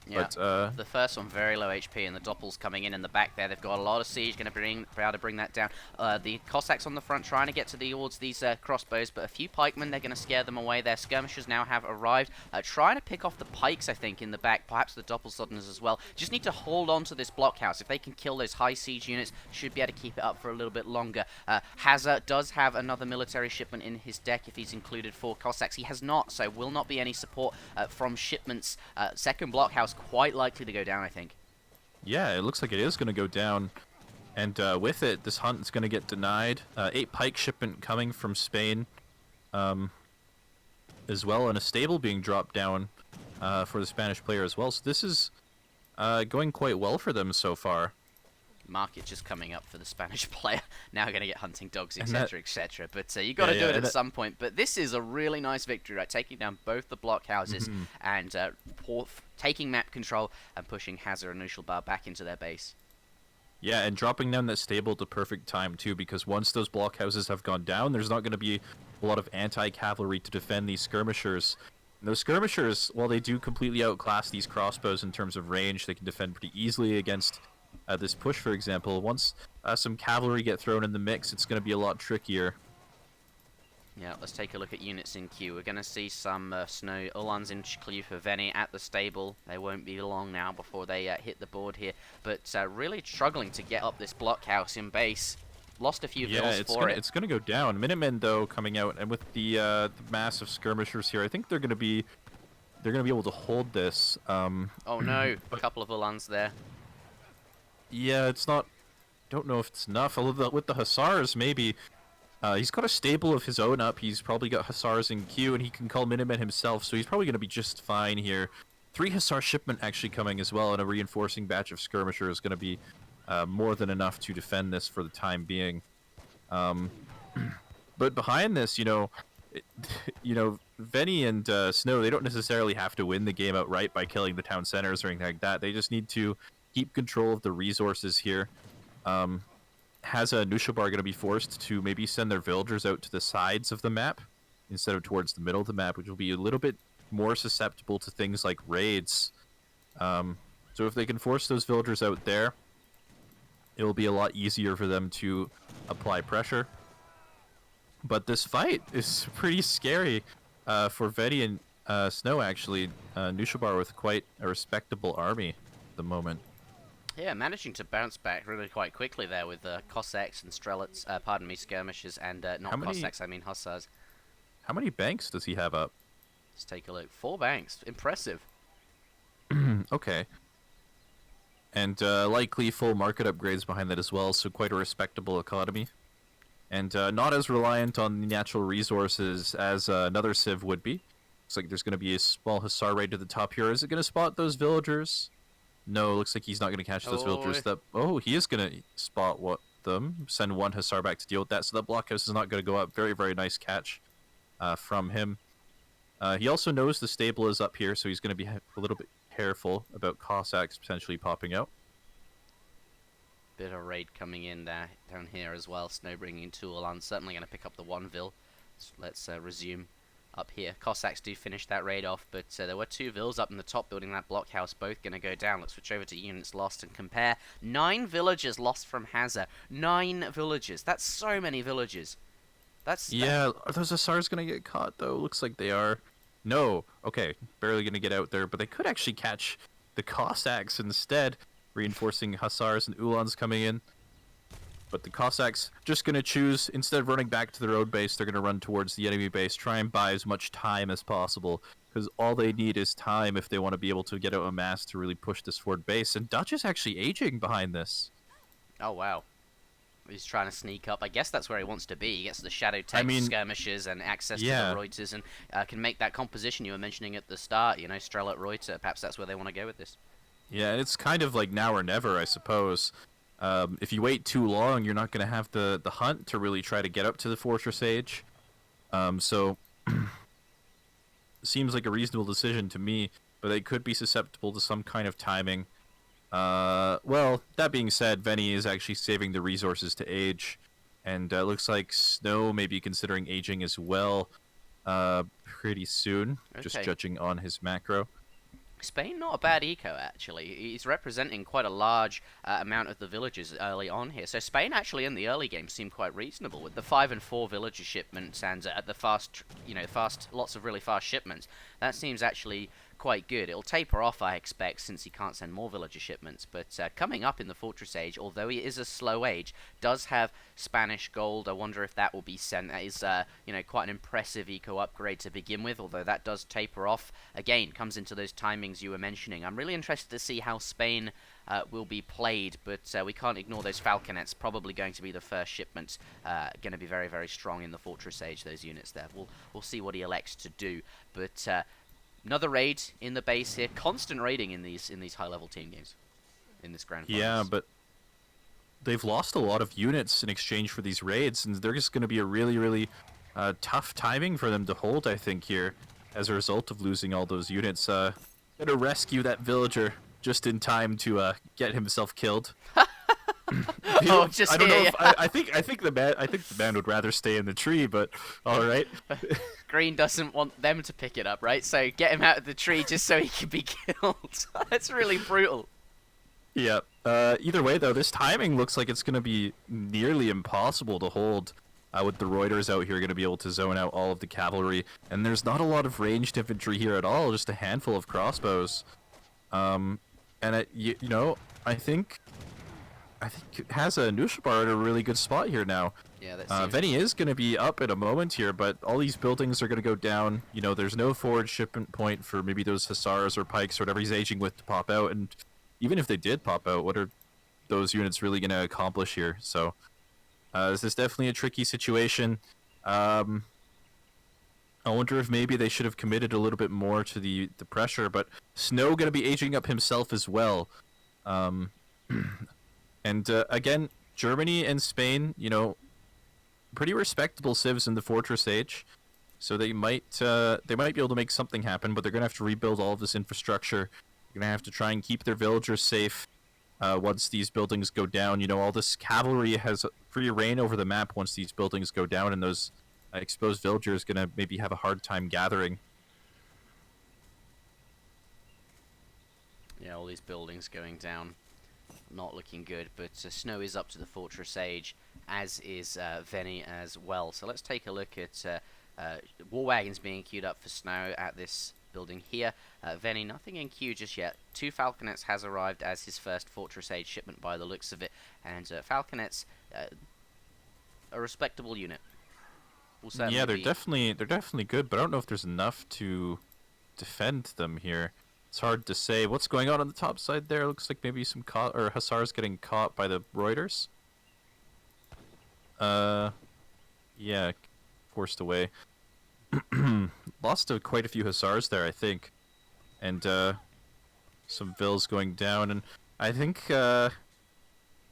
Yeah, but, the first one very low HP, and the Doppels coming in the back there. They've got a lot of siege, going to be able to bring that down. The Cossacks on the front trying to get towards these crossbows, but a few pikemen, they're going to scare them away. Their skirmishers now have arrived, trying to pick off the pikes, I think, in the back, perhaps the Doppelsodners as well. Just need to hold on to this blockhouse. If they can kill those high siege units, should be able to keep it up for a little bit longer. Hazza does have another military shipment in his deck if he's included 4 Cossacks. He has not, so will not be any support from shipments. Second blockhouse quite likely to go down, I think. Yeah, it looks like it is going to go down. And with it, this hunt is going to get denied. 8 pike shipment coming from Spain as well, and a stable being dropped down for the Spanish player as well. So this is going quite well for them so far. Market just coming up for the Spanish player. Now going to get hunting dogs, etc., etc. But you got to do it at some point. But this is a really nice victory, right? Taking down both the blockhouses and taking map control and pushing Hazza and Knuschelbär back into their base. Yeah, and dropping down that stable at the perfect time, too, because once those blockhouses have gone down, there's not going to be a lot of anti-cavalry to defend these skirmishers. And those skirmishers, while they do completely outclass these crossbows in terms of range, they can defend pretty easily against this push, for example. Once some cavalry get thrown in the mix, it's going to be a lot trickier. Yeah, let's take a look at units in queue. We're going to see some snow Ulans in queue for Veni at the stable. They won't be long now before they hit the board here. But really struggling to get up this blockhouse in base. Lost a few vills for it. It's going to go down. Minutemen, though, coming out, and with the massive skirmishers here, I think they're going to be able to hold this. Oh no, a couple of Ulans there. Yeah, it's not. Don't know if it's enough. Although with the Hussars, maybe. He's got a stable of his own up. He's probably got Hussars in queue, and he can call Minutemen himself, so he's probably going to be just fine here. 3 Hussar shipment actually coming as well, and a reinforcing batch of skirmisher is going to be more than enough to defend this for the time being. But behind this, Veni and Snow, they don't necessarily have to win the game outright by killing the town centers or anything like that. They just need to keep control of the resources here. Hazza and Knuschelbär going to be forced to maybe send their villagers out to the sides of the map instead of towards the middle of the map, which will be a little bit more susceptible to things like raids. So if they can force those villagers out there, it will be a lot easier for them to apply pressure. But this fight is pretty scary for Vedi and Snow, actually. Knuschelbär with quite a respectable army at the moment. Yeah, managing to bounce back really quite quickly there with Cossacks and Strelets, skirmishers, and not Cossacks, I mean Hussars. How many banks does he have up? Let's take a look. 4 banks. Impressive. Okay. And likely full market upgrades behind that as well, so quite a respectable economy. And not as reliant on the natural resources as another civ would be. Looks like there's going to be a small Hussar raid to the top here. Is it going to spot those villagers? No, looks like he's not going to catch those villagers. He is going to spot them. Send 1 Hussar back to deal with that. So that blockhouse is not going to go up. Very, very nice catch from him. He also knows the stable is up here, so he's going to be a little bit careful about Cossacks potentially popping out. Bit of raid coming in down here as well. Snow bringing Tool on. Certainly going to pick up the 1 Vil. So let's resume up here. Cossacks do finish that raid off, but there were 2 Vils up in the top building that blockhouse, both going to go down. Let's switch over to units lost and compare. 9 villagers lost from Hazza. 9 villagers. That's so many villagers. Yeah, are those Hussars going to get caught, though? Looks like they are. No. Okay, barely going to get out there, but they could actually catch the Cossacks instead, reinforcing Hussars and Uhlans coming in. But the Cossacks just going to choose, instead of running back to the road base, they're going to run towards the enemy base, try and buy as much time as possible, because all they need is time if they want to be able to get out a mass to really push this forward base. And Dutch is actually aging behind this. Oh, wow. He's trying to sneak up. I guess that's where he wants to be. He gets the shadow tech skirmishers and access to the Reuters, and can make that composition you were mentioning at the start, you know, Strelet Reuter. Perhaps that's where they want to go with this. Yeah, it's kind of like now or never, I suppose. If you wait too long, you're not going to have the hunt to really try to get up to the Fortress Age. So, seems like a reasonable decision to me, but they could be susceptible to some kind of timing. Well, that being said, Veni is actually saving the resources to age, and looks like Snow may be considering aging as well pretty soon, just judging on his macro. Spain, not a bad eco, actually. He's representing quite a large amount of the villages early on here. So Spain, actually, in the early game, seemed quite reasonable with the 5 and 4 villager shipments and at the lots of really fast shipments. That seems actually quite good. It'll taper off, I expect, since he can't send more villager shipments. But coming up in the Fortress Age, although he is a slow age, does have Spanish gold. I wonder if that will be sent. That is, quite an impressive eco upgrade to begin with, although that does taper off. Again, comes into those timings you were mentioning. I'm really interested to see how Spain will be played, but we can't ignore those Falconets. Probably going to be the first shipment. Going to be very, very strong in the Fortress Age, those units there. We'll see what he elects to do. But another raid in the base here. Constant raiding in these high-level team games, in this grand finals. Yeah, but they've lost a lot of units in exchange for these raids, and they're just going to be a really, really tough timing for them to hold, I think, here, as a result of losing all those units. Gonna rescue that villager just in time to get himself killed. I don't know. I think the man would rather stay in the tree, but all right. Green doesn't want them to pick it up, right? So get him out of the tree just so he can be killed. That's really brutal. Yeah. Either way, though, this timing looks like it's going to be nearly impossible to hold. With the Reuters out here going to be able to zone out all of the cavalry, and there's not a lot of ranged infantry here at all. Just a handful of crossbows. And I think Hazza and Knuschelbär are in a really good spot here now. Yeah, Veni is going to be up in a moment here, but all these buildings are going to go down. You know, there's no forward shipment point for maybe those Hussars or Pikes or whatever he's aging with to pop out. And even if they did pop out, what are those units really going to accomplish here? So this is definitely a tricky situation. I wonder if maybe they should have committed a little bit more to the pressure, but Snow going to be aging up himself as well. And again, Germany and Spain, pretty respectable civs in the Fortress Age, so they might be able to make something happen. But they're gonna have to rebuild all of this infrastructure. They're gonna have to try and keep their villagers safe. once these buildings go down. You know, all this cavalry has free reign over the map once these buildings go down, and those exposed villagers gonna maybe have a hard time gathering. Yeah, all these buildings going down, not looking good, but Snow is up to the Fortress Age, as is Veni as well. So let's take a look at war wagons being queued up for Snow at this building here. Veni, nothing in queue just yet. 2 Falconets has arrived as his first Fortress Age shipment by the looks of it, and Falconets, a respectable unit. Yeah, they're definitely good, but I don't know if there's enough to defend them here. It's hard to say. What's going on the top side there? Looks like maybe some Hussars getting caught by the Reuters. Yeah, forced away. Lost quite a few Hussars there, I think, and some Vills going down, and I think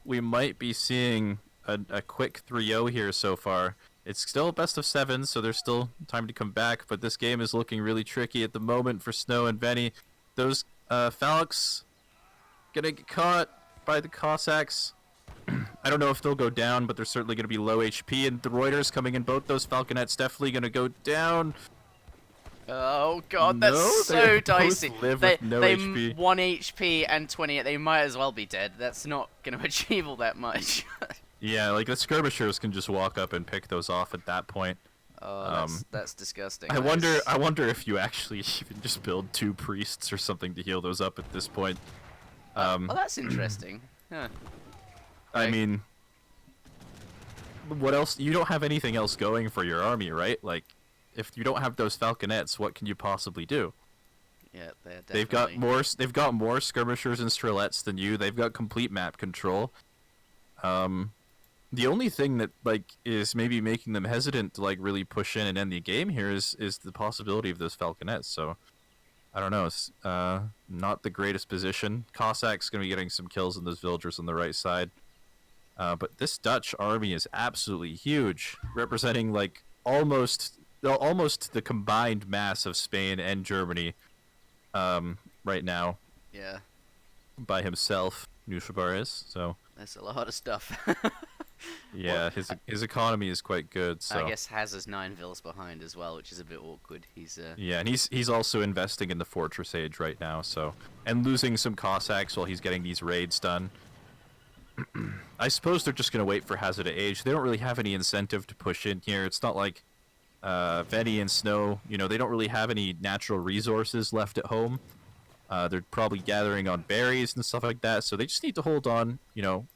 we might be seeing a quick 3-0 here so far. It's still best of 7, so there's still time to come back, but this game is looking really tricky at the moment for Snow and Veni. Those Phalanx gonna get caught by the Cossacks. I don't know if they'll go down, but they're certainly gonna be low HP, and the Reuters coming in. Both those Falconets definitely gonna go down. Oh god, that's so dicey. They no HP. 1 HP and 28. They might as well be dead. That's not gonna achieve all that much. Yeah, like the skirmishers can just walk up and pick those off at that point. Oh, that's disgusting. I wonder if you actually even just build 2 priests or something to heal those up at this point. Oh, that's interesting. Huh. I mean, what else? You don't have anything else going for your army, right? Like, if you don't have those Falconets, what can you possibly do? Yeah, they're definitely... They've got more skirmishers and strelets than you. They've got complete map control. The only thing that is maybe making them hesitant to really push in and end the game here is the possibility of those Falconets. So I don't know. It's not the greatest position. Cossacks gonna be getting some kills on those villagers on the right side. But this Dutch army is absolutely huge, representing almost the combined mass of Spain and Germany right now. Yeah. By himself, Knuschelbär is. So that's a lot of stuff. Yeah, his economy is quite good. So I guess Hazza's 9 vills behind as well, which is a bit awkward. Yeah, and he's also investing in the Fortress Age right now. So and losing some Cossacks while he's getting these raids done. I suppose they're just gonna wait for Hazza to age. They don't really have any incentive to push in here. It's not like Veni and Snow. You know, they don't really have any natural resources left at home. They're probably gathering on berries and stuff like that, so they just need to hold on,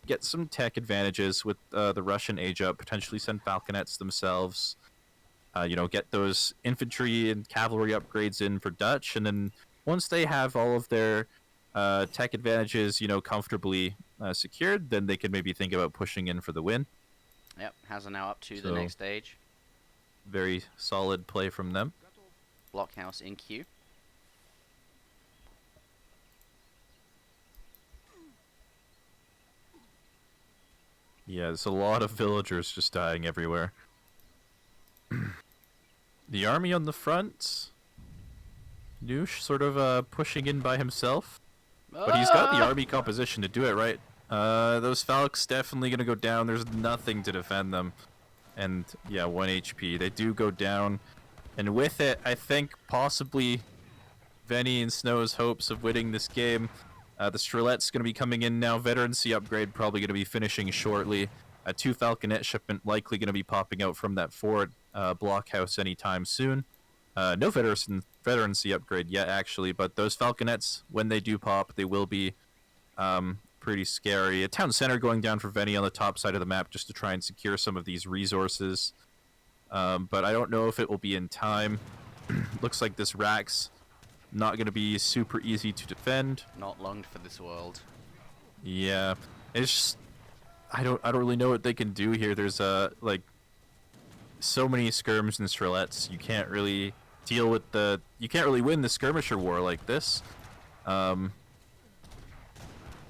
get some tech advantages with the Russian age up, potentially send Falconets themselves, get those infantry and cavalry upgrades in for Dutch, and then once they have all of their tech advantages, comfortably secured, then they can maybe think about pushing in for the win. Yep, Hazza now up to the next stage. Very solid play from them. Blockhouse in queue. Yeah, there's a lot of villagers just dying everywhere. The army on the front. Noosh sort of pushing in by himself. But he's got the army composition to do it, right? Those Falcons definitely going to go down. There's nothing to defend them. And, yeah, 1 HP. They do go down. And with it, I think possibly Veni and Snow's hopes of winning this game. The Strelet's going to be coming in now. Veterancy upgrade probably going to be finishing shortly. A 2 Falconet shipment likely going to be popping out from that forward blockhouse anytime soon. No veterancy upgrade yet, actually, but those Falconets, when they do pop, they will be pretty scary. A town center going down for Veni on the top side of the map just to try and secure some of these resources. But I don't know if it will be in time. Looks like this Rax not going to be super easy to defend. Not longed for this world. Yeah, it's just, I don't really know what they can do here. There's so many skirms and strelets. You can't really deal with you can't really win the skirmisher war like this.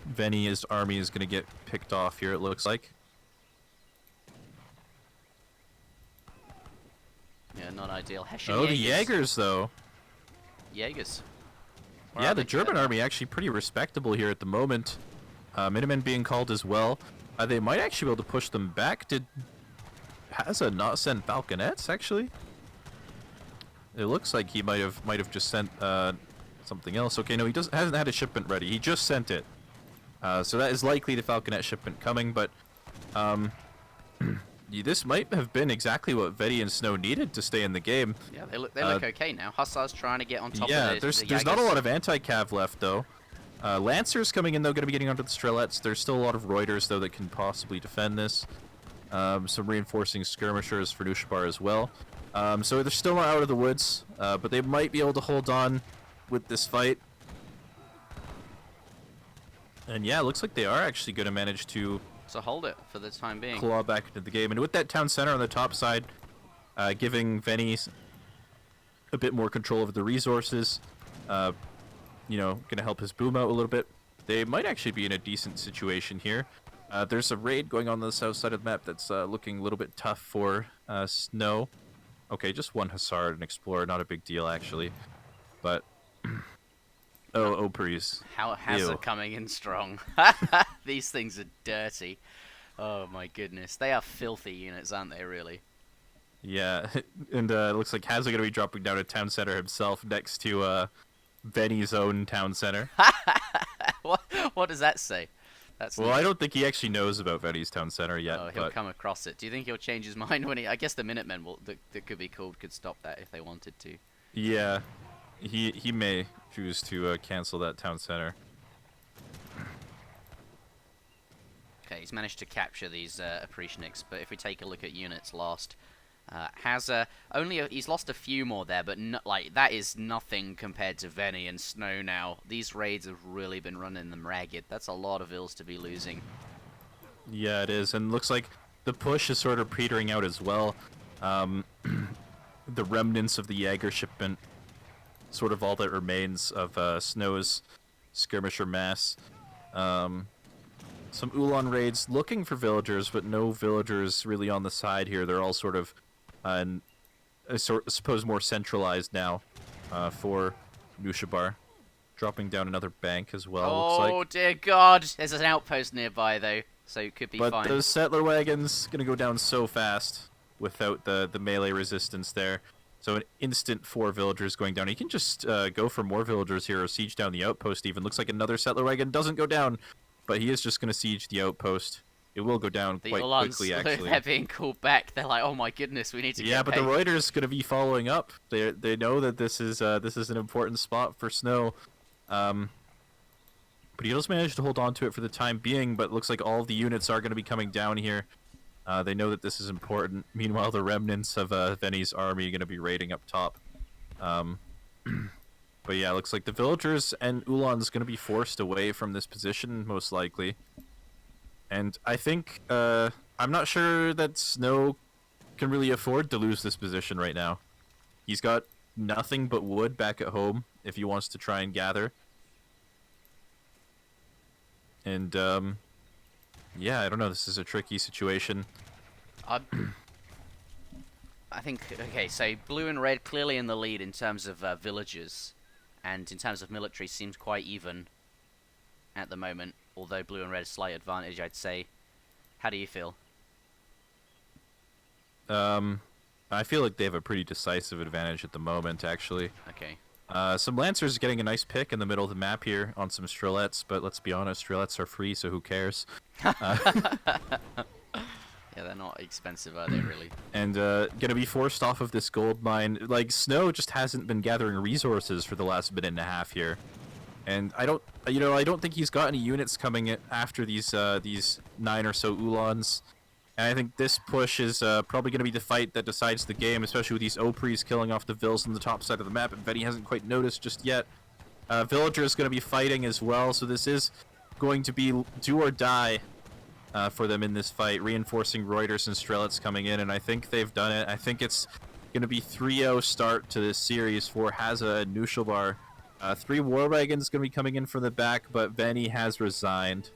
Veni's army is going to get picked off here, it looks like. Yeah, not ideal. Oh, the Jaegers, though. Jaegers. Yeah, the German army actually pretty respectable here at the moment. Minutemen being called as well. They might actually be able to push them back. Did Hazza not send falconets, actually? It looks like he might have just sent something else. Okay, no, he hasn't had a shipment ready. He just sent it. So that is likely the falconet shipment coming, but this might have been exactly what Vedi and Snow needed to stay in the game. Yeah, they look okay now. Hussar's trying to get on top of Yeah, the there's not a lot of anti-cav left, though. Lancers coming in, though, going to be getting onto the Strelets. There's still a lot of Reuters, though, that can possibly defend this. Some reinforcing skirmishers for Knuschelbär as well. So they're still not out of the woods, but they might be able to hold on with this fight. And yeah, it looks like they are actually going to manage to hold it for the time being. Claw back into the game. And with that town center on the top side, giving Veni a bit more control over the resources, you know, going to help his boom out a little bit. They might actually be in a decent situation here. There's a raid going on the south side of the map that's looking a little bit tough for Snow. Okay, just one Hussar and Explorer, not a big deal actually. But oh, Opries. How Hazza coming in strong. These things are dirty. Oh my goodness, they are filthy units, aren't they? Really. Yeah, and it looks like Hazza gonna be dropping down a town center himself next to Veni's own town center. What does that say? That's well, I don't think he actually knows about Veni's town center yet. Oh, he'll come across it. Do you think he'll change his mind when he? I guess the Minutemen that could be called could stop that if they wanted to. Yeah, he may choose to cancel that town center. Okay, he's managed to capture these Oprishniks, but if we take a look at units lost, Hazza he's lost a few more there, but that is nothing compared to Veni and Snow now. These raids have really been running them ragged. That's a lot of ills to be losing. Yeah, it is, and looks like the push is sort of petering out as well. The remnants of the Jaeger shipment, sort of all that remains of Snow's skirmisher mass. Some Ulan raids looking for villagers, but no villagers really on the side here. They're all sort of, I suppose, more centralized now for Knuschelbär. Dropping down another bank as well. Oh, looks like. Dear God! There's an outpost nearby, though, so it could be fine. But those settler wagons going to go down so fast without the melee resistance there. So an instant 4 villagers going down. He can just go for more villagers here or siege down the outpost even. Looks like another settler wagon doesn't go down. But he is just going to siege the outpost. It will go down quite quickly, actually. They're being called back. They're like, oh my goodness, we need to get Yeah, but paid. the Reuters going to be following up. They know that this is an important spot for Snow. But he does manage to hold on to it for the time being, but it looks like all of the units are going to be coming down here. They know that this is important. Meanwhile, the remnants of Veni's army are going to be raiding up top. But yeah, it looks like the villagers and Ulan's going to be forced away from this position, most likely. And I think, I'm not sure that Snow can really afford to lose this position right now. He's got nothing but wood back at home if he wants to try and gather. And, yeah, I don't know, this is a tricky situation. I think, okay, so blue and red clearly in the lead in terms of villagers. And in terms of military, seems quite even at the moment. Although blue and red a slight advantage, I'd say. How do you feel? I feel like they have a pretty decisive advantage at the moment, actually. Okay. Some Lancers getting a nice pick in the middle of the map here on some Strelets, but let's be honest, Strelets are free, so who cares? Yeah, they're not expensive, are they, really? And gonna be forced off of this gold mine. Like, Snow just hasn't been gathering resources for the last minute and a half here. And I don't think he's got any units coming after these 9 or so Ulans. And I think this push is probably going to be the fight that decides the game, especially with these Opries killing off the Vills on the top side of the map, and Veni hasn't quite noticed just yet. Villager is going to be fighting as well, so this is going to be do or die for them in this fight, reinforcing Reuters and Strelets coming in, and I think they've done it. I think it's going to be 3-0 start to this series for Hazza and Knuschelbär. 3 war wagons going to be coming in from the back, but Veni has resigned,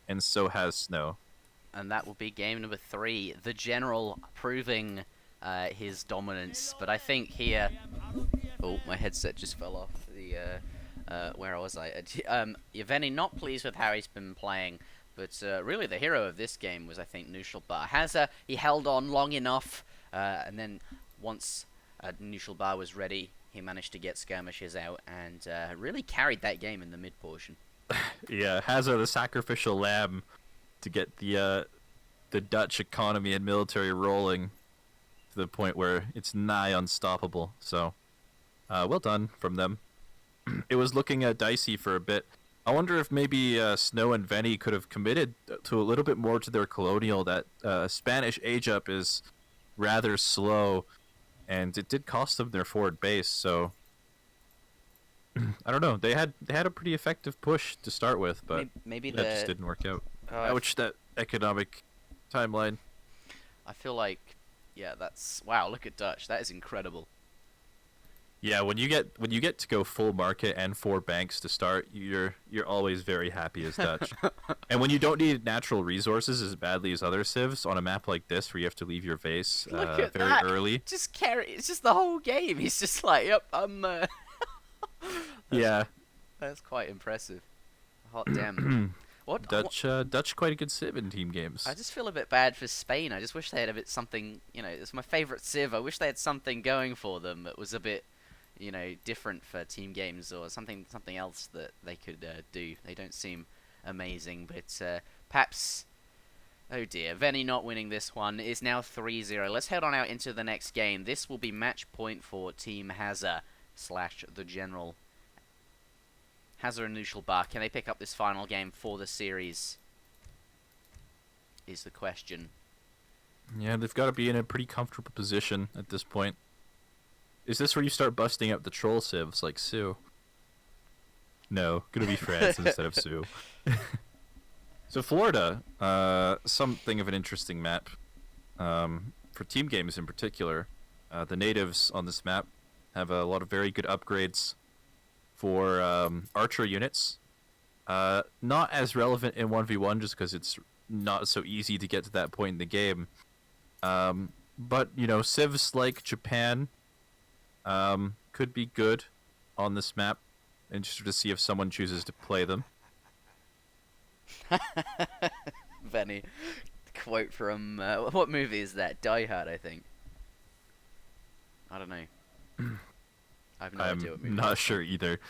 and so has Snow. And that will be game number 3. The General proving his dominance, but I think here... Oh, my headset just fell off. Where was I? Yevgeny not pleased with how he's been playing, but really the hero of this game was, I think, Knuschelbär. Hazza, he held on long enough, and then once Knuschelbär was ready, he managed to get skirmishes out and really carried that game in the mid portion. Yeah, Hazza the sacrificial lamb to get the Dutch economy and military rolling to the point where it's nigh unstoppable. So, well done from them. It was looking dicey for a bit. I wonder if maybe Snow and Veni could have committed to a little bit more to their colonial. That Spanish age up is rather slow, and it did cost them their forward base. So I don't know. They had a pretty effective push to start with, but maybe that just didn't work out. Ouch, that economic timeline. I feel like, yeah, that's wow. Look at Dutch. That is incredible. Yeah, when you get to go full market and 4 banks to start, you're always very happy as Dutch. And when you don't need natural resources as badly as other civs on a map like this, where you have to leave your base very early. Just carry. It's just the whole game. He's just like, yep, I'm. Yeah, that's quite impressive. Hot damn. What Dutch quite a good civ in team games. I just feel a bit bad for Spain. I just wish they had a bit something. You know, it's my favorite civ. I wish they had something going for them that was a bit, you know, different for team games or something else that they could do. They don't seem amazing, but perhaps. Oh dear, Veni not winning this one is now 3-0. Let's head on out into the next game. This will be match point for Team Hazza / the General. Hazza and Knuschelbär, can they pick up this final game for the series? Is the question. Yeah, they've got to be in a pretty comfortable position at this point. Is this where you start busting out the troll civs like Sue? No, gonna be France instead of Sue. So Florida, something of an interesting map. For team games in particular, the natives on this map have a lot of very good upgrades for archer units. Not as relevant in 1v1 just because it's not so easy to get to that point in the game. But, you know, civs like Japan could be good on this map. Interested to see if someone chooses to play them. Veni, quote from what movie is that? Die Hard, I think. I don't know. I have no idea what movie. I'm not sure either,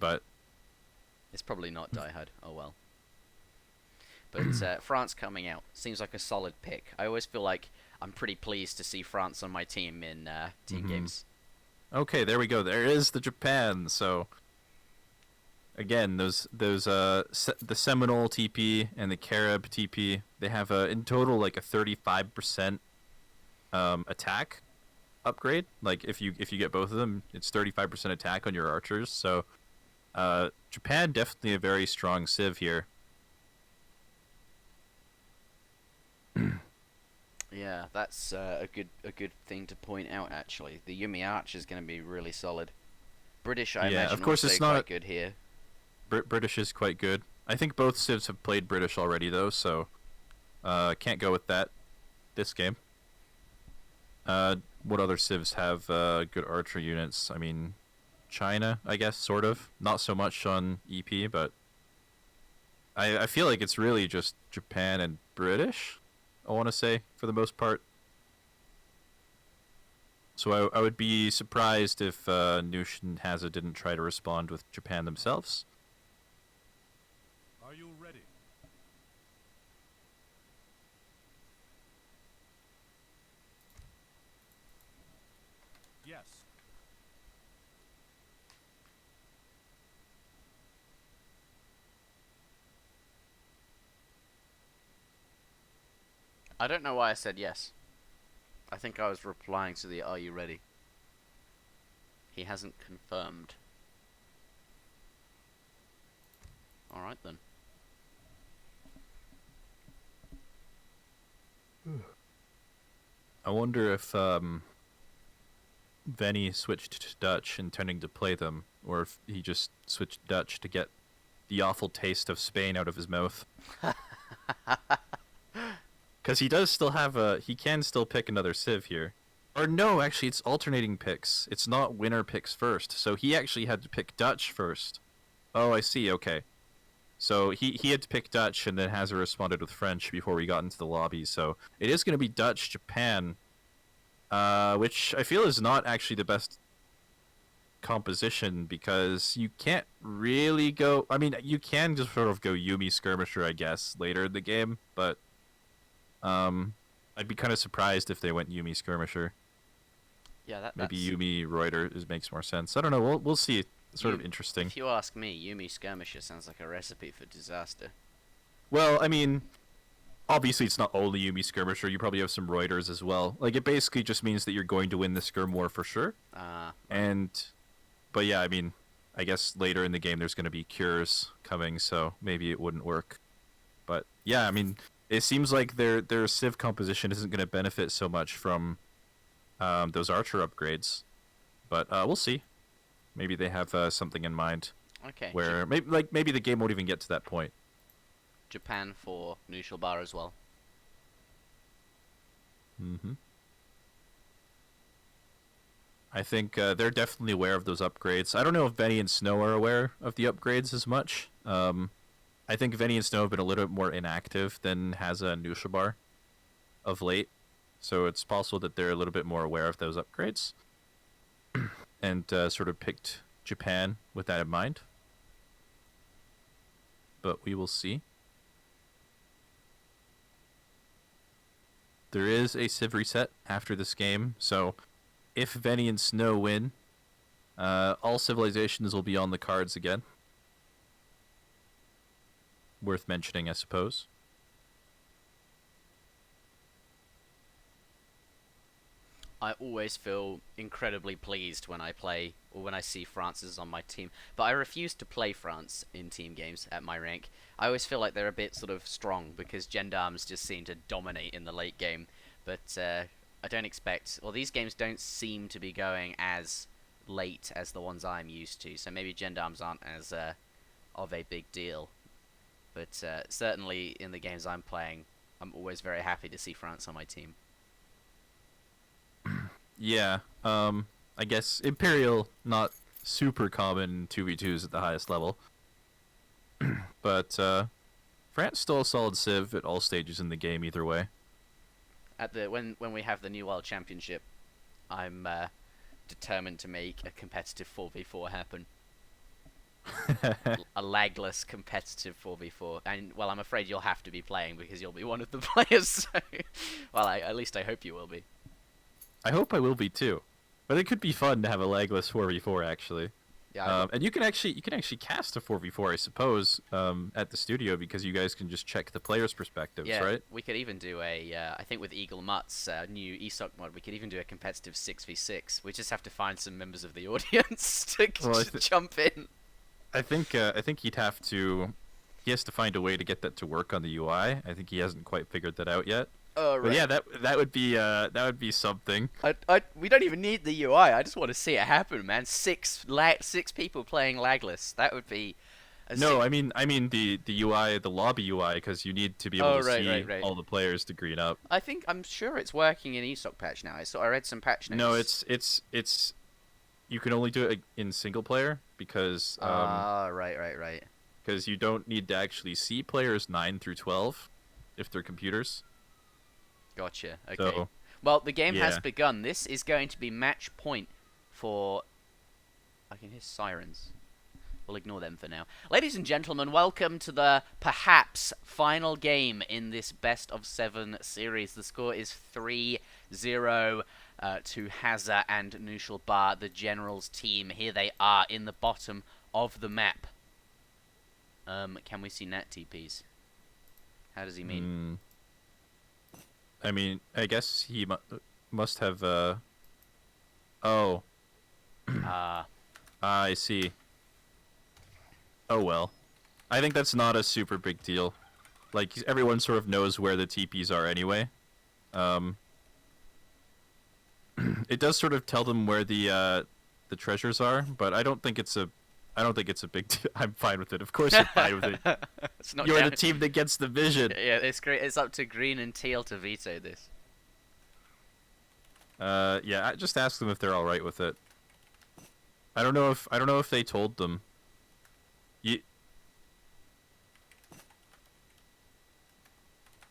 but it's probably not Die Hard. Oh well. But France coming out seems like a solid pick. I always feel like I'm pretty pleased to see France on my team in team games. Okay, there we go. There is the Japan. So again, the Seminole TP and the Carib TP, they have in total like a 35% attack upgrade. Like if you get both of them, it's 35% attack on your archers. So Japan definitely a very strong civ here. Yeah, that's a good thing to point out. Actually, the Yumi Arch is going to be really solid. British, I imagine, of course, it's not quite good here. British is quite good. I think both civs have played British already though, so can't go with that this game. What other civs have good archer units? I mean, China, I guess, sort of. Not so much on EP, but I feel like it's really just Japan and British, I want to say, for the most part. So I would be surprised if Noosh and Hazza didn't try to respond with Japan themselves. Are you ready? Yes. I don't know why I said yes. I think I was replying to the "Are you ready?" He hasn't confirmed. All right then. I wonder if Veni switched to Dutch intending to play them, or if he just switched Dutch to get the awful taste of Spain out of his mouth. Because he does still have he can still pick another civ here. Or no, actually it's alternating picks. It's not winner picks first. So he actually had to pick Dutch first. Oh, I see. Okay. So he had to pick Dutch, and then Hazza responded with French before we got into the lobby. So it is going to be Dutch, Japan, which I feel is not actually the best composition because you can't really go. I mean, you can just sort of go Yumi Skirmisher, I guess, later in the game, but I'd be kind of surprised if they went Yumi Skirmisher. Yeah, that's... Maybe Yumi Reuter makes more sense. I don't know. We'll see. It's sort of interesting. If you ask me, Yumi Skirmisher sounds like a recipe for disaster. Well, I mean, obviously it's not only Yumi Skirmisher. You probably have some Reuters as well. Like, it basically just means that you're going to win the Skirm War for sure. But yeah, I mean, I guess later in the game there's going to be cures coming, so maybe it wouldn't work. But yeah, I mean, it seems like their Civ composition isn't going to benefit so much from those Archer upgrades. But we'll see. Maybe they have something in mind. Okay. Where maybe the game won't even get to that point. Japan for Knuschelbär as well. Mm-hmm. I think they're definitely aware of those upgrades. I don't know if Venny and Snow are aware of the upgrades as much. I think Venny and Snow have been a little bit more inactive than Hazza and Knuschelbär of late. So it's possible that they're a little bit more aware of those upgrades. And sort of picked Japan with that in mind. But we will see. There is a Civ reset after this game, so if Venny and Snow win, all civilizations will be on the cards again. Worth mentioning, I suppose. I always feel incredibly pleased when I play, or when I see France is on my team. But I refuse to play France in team games at my rank. I always feel like they're a bit sort of strong, because gendarmes just seem to dominate in the late game. But I don't expect... Well, these games don't seem to be going as late as the ones I'm used to, so maybe gendarmes aren't as of a big deal. But certainly in the games I'm playing, I'm always very happy to see France on my team. Yeah, I guess Imperial, not super common 2v2s at the highest level. But France still a solid Civ at all stages in the game either way. At the when we have the New World Championship, I'm determined to make a competitive 4v4 happen. A lagless competitive 4v4, and well, I'm afraid you'll have to be playing because you'll be one of the players. So, well, at least I hope you will be. I hope I will be too, but it could be fun to have a legless 4v4 actually. Yeah. And you can actually cast a 4v4, I suppose, at the studio because you guys can just check the players' perspectives, yeah, right? We could even do I think with Eagle Mutt's new ESOC mod, we could even do a competitive 6v6. We just have to find some members of the audience to jump in. I think he'd have to. He has to find a way to get that to work on the UI. I think he hasn't quite figured that out yet. Oh, right. But yeah, that would be something. We don't even need the UI. I just want to see it happen, man. Six people playing lagless. That would be. No, I mean the UI, the lobby UI, because you need to be able to see right. all the players to green up. I'm sure it's working in ESOC Patch now. I read some patch notes. No, it's. You can only do it in single player because. Right. Because you don't need to actually see players 9 through 12, if they're computers. Gotcha. Okay. So, well, the game has begun. This is going to be match point for... I can hear sirens. We'll ignore them for now. Ladies and gentlemen, welcome to the perhaps final game in this best of 7 series. The score is 3-0 to Hazza and Knuschelbär, the Generals team. Here they are in the bottom of the map. Can we see Nat TPs? How does he mean? I mean, I guess he must have, Oh. I see. Oh well. I think that's not a super big deal. Like, everyone sort of knows where the TPs are anyway. It does sort of tell them where the treasures are, but I don't think it's a big deal. I'm fine with it. Of course you're fine with it. You're the team that gets the vision. Yeah, it's great. It's up to Green and Teal to veto this. Yeah, just ask them if they're all right with it. I don't know if they told them You...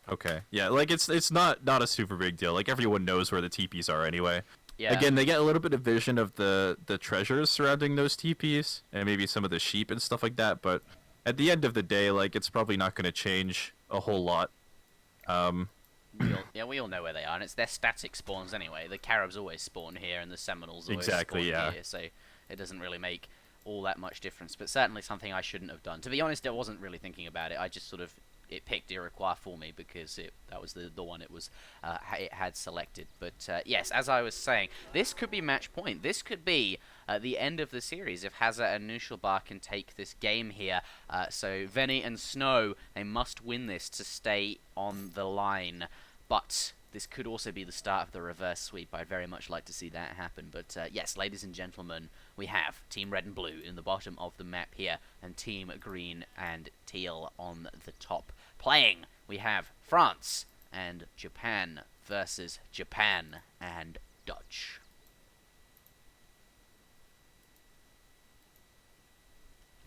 Okay. Yeah, like it's not a super big deal. Like everyone knows where the teepees are anyway. Yeah. Again, they get a little bit of vision of the treasures surrounding those teepees and maybe some of the sheep and stuff like that, but at the end of the day, like it's probably not going to change a whole lot. We all know where they are, and it's their static spawns anyway. The Caribs always spawn here, and the Seminoles always spawn here, so it doesn't really make all that much difference. But certainly something I shouldn't have done. To be honest, I wasn't really thinking about it. I just sort of it picked Iroquois for me because that was the one it was it had selected. But yes, as I was saying, this could be match point. This could be the end of the series if Hazza and Knuschelbär can take this game here. So Veni and Snow, they must win this to stay on the line. But this could also be the start of the reverse sweep. I'd very much like to see that happen. But yes, ladies and gentlemen, we have Team Red and Blue in the bottom of the map here, and Team Green and Teal on the top. Playing, we have France and Japan versus Japan and Dutch.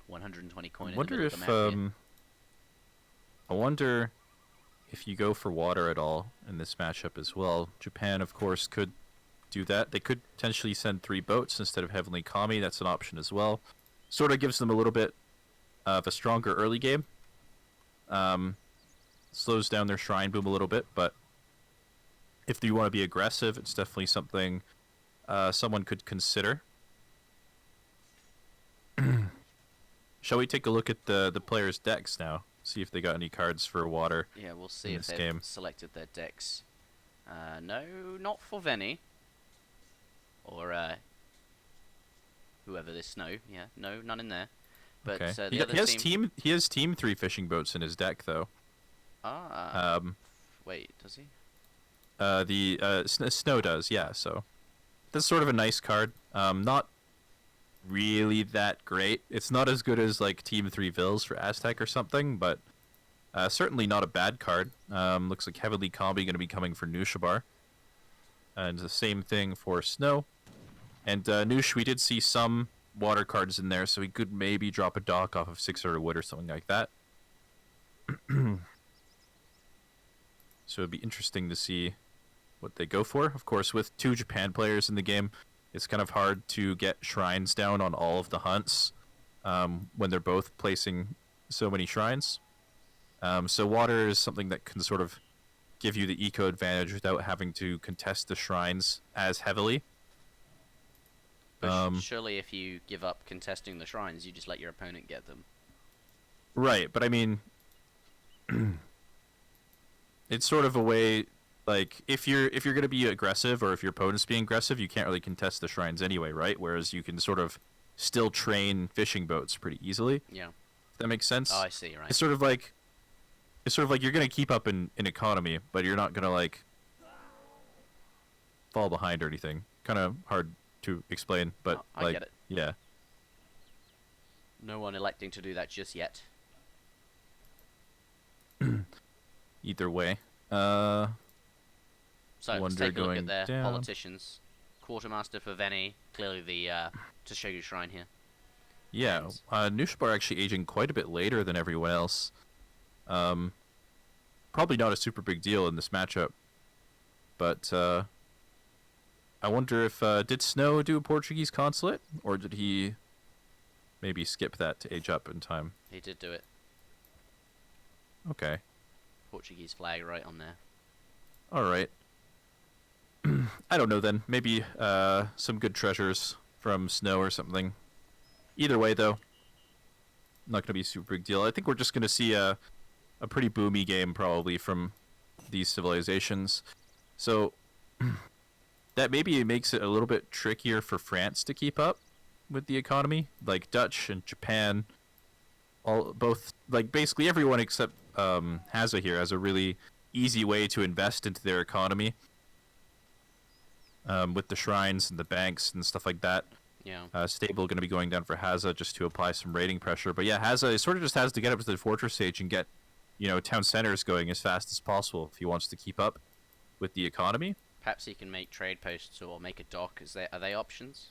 $120 coin in the middle of the map here. I wonder if you go for water at all in this matchup as well. Japan, of course, could do that. They could potentially send 3 boats instead of Heavenly Kami. That's an option as well. Sort of gives them a little bit of a stronger early game. Slows down their shrine boom a little bit, but if you want to be aggressive, it's definitely something someone could consider. Shall we take a look at the players' decks now? See if they got any cards for water. Yeah, we'll see if they've selected their decks. No, not for Veni. Or whoever this Snow. Yeah, no, none in there. But okay. The other team... He has team 3 fishing boats in his deck though. Ah. Wait, does he? Snow does, yeah. So that's sort of a nice card. Not really that great. It's not as good as like Team 3 Vills for Aztec or something, but certainly not a bad card. Looks like Heavenly Kami going to be coming for Knuschelbär. And the same thing for Snow. And Noosh, we did see some water cards in there, so he could maybe drop a dock off of 600 wood or something like that. So it'd be interesting to see what they go for. Of course, with 2 Japan players in the game, it's kind of hard to get shrines down on all of the hunts when they're both placing so many shrines. So water is something that can sort of give you the eco advantage without having to contest the shrines as heavily. But surely if you give up contesting the shrines, you just let your opponent get them. Right, but I mean, it's sort of a way, like, if you're going to be aggressive, or if your opponent's being aggressive, you can't really contest the shrines anyway, right? Whereas you can sort of still train fishing boats pretty easily. Yeah. If that makes sense? Oh, I see, right. It's sort of like you're going to keep up in economy, but you're not going to, like, fall behind or anything. Kind of hard to explain, but, I get it. Yeah. No one electing to do that just yet. Either way. So let's take a look at their down. politicians. Quartermaster for Veni, clearly the Toshogu Shrine here. Yeah, Knuschelbär actually aging quite a bit later than everyone else. Probably not a super big deal in this matchup, but I wonder if did Snow do a Portuguese consulate, or did he maybe skip that to age up in time? He did do it. Okay. Portuguese flag right on there. All right. I don't know then. Maybe some good treasures from Snow or something. Either way, though, not going to be a super big deal. I think we're just going to see a pretty boomy game probably from these civilizations. So that maybe makes it a little bit trickier for France to keep up with the economy. Like Dutch and Japan, both, like basically everyone except Hazza here has a really easy way to invest into their economy. With the shrines and the banks and stuff like that. Yeah. Stable going to be going down for Hazza just to apply some raiding pressure. But yeah, Hazza sort of just has to get up to the fortress stage and get, town centers going as fast as possible if he wants to keep up with the economy. Perhaps he can make trade posts or make a dock. Are they options?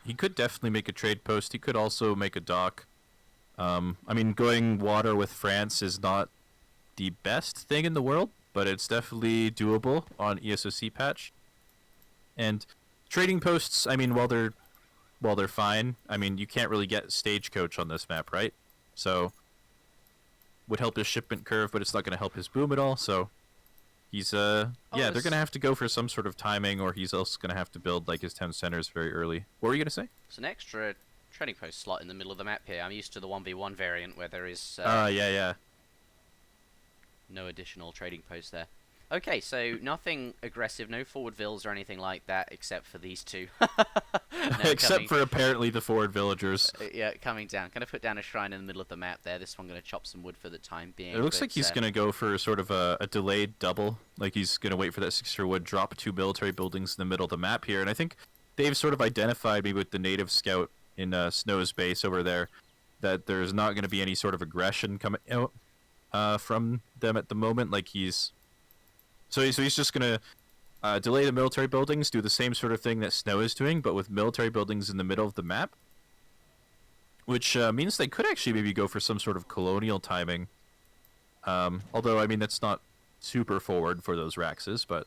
He could definitely make a trade post. He could also make a dock. I mean, going water with France is not the best thing in the world, but it's definitely doable on ESOC Patch. And trading posts, I mean, while they're fine, I mean, you can't really get stagecoach on this map, right? So would help his shipment curve, but it's not going to help his boom at all. So he's yeah, they're going to have to go for some sort of timing, or he's also going to have to build like his 10 centers very early. What were you going to say? It's an extra trading post slot in the middle of the map here. I'm used to the 1v1 variant where there is Yeah. no additional trading posts there. Okay, so nothing aggressive, no forward vills or anything like that, except for these two. Except for apparently the forward villagers. Yeah, coming down. Gonna put down a shrine in the middle of the map there. This one gonna chop some wood for the time being. It looks like he's gonna go for sort of a delayed double. Like he's gonna wait for that 6 wood, drop 2 military buildings in the middle of the map here. And I think they've sort of identified me with the native scout in Snow's base over there that there's not gonna be any sort of aggression coming out from them at the moment. Like he's just gonna delay the military buildings, do the same sort of thing that Snow is doing, but with military buildings in the middle of the map, which means they could actually maybe go for some sort of colonial timing. Although, I mean, that's not super forward for those Raxes, but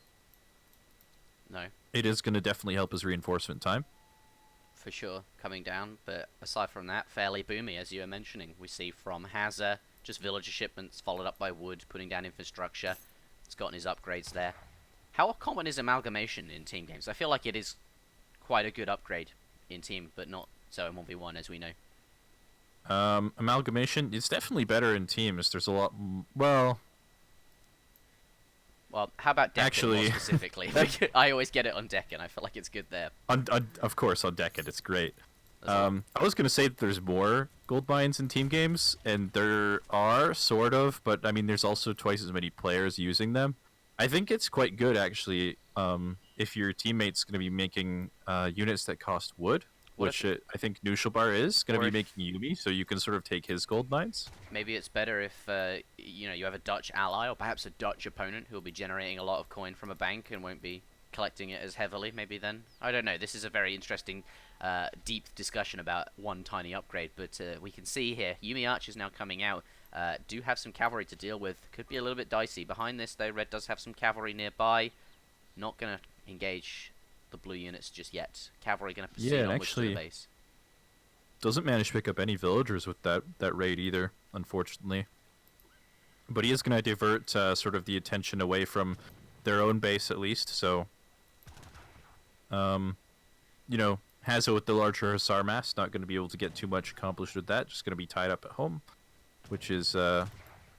no, it is going to definitely help his reinforcement time. For sure, coming down. But aside from that, fairly boomy, as you were mentioning. We see from Hazza, just villager shipments followed up by wood, putting down infrastructure. It's gotten his upgrades there. How common is amalgamation in team games? I feel like it is quite a good upgrade in team, but not so in 1v1, as we know. Amalgamation, it's definitely better in teams. There's a lot... Well, how about Deccan actually, more specifically? Like, I always get it on Deccan. I feel like it's good there. Of course, on Deccan, it's great. I was going to say that there's more gold mines in team games, and there are, sort of, but I mean, there's also twice as many players using them. I think it's quite good, actually, if your teammate's going to be making units that cost wood, I think Knuschelbär is going to be making Yumi, so you can sort of take his gold mines. Maybe it's better if you have a Dutch ally, or perhaps a Dutch opponent who will be generating a lot of coin from a bank and won't be collecting it as heavily. Maybe then, I don't know. This is a very interesting, deep discussion about one tiny upgrade, but we can see here Yumi archers now coming out. Do have some cavalry to deal with. Could be a little bit dicey. Behind this, though, Red does have some cavalry nearby. Not going to engage the blue units just yet. Cavalry going to proceed onwards to the base. Doesn't manage to pick up any villagers with that raid either, unfortunately. But he is going to divert sort of the attention away from their own base, at least. So, Hazza with the larger Hussar mass, not going to be able to get too much accomplished with that. Just going to be tied up at home, which is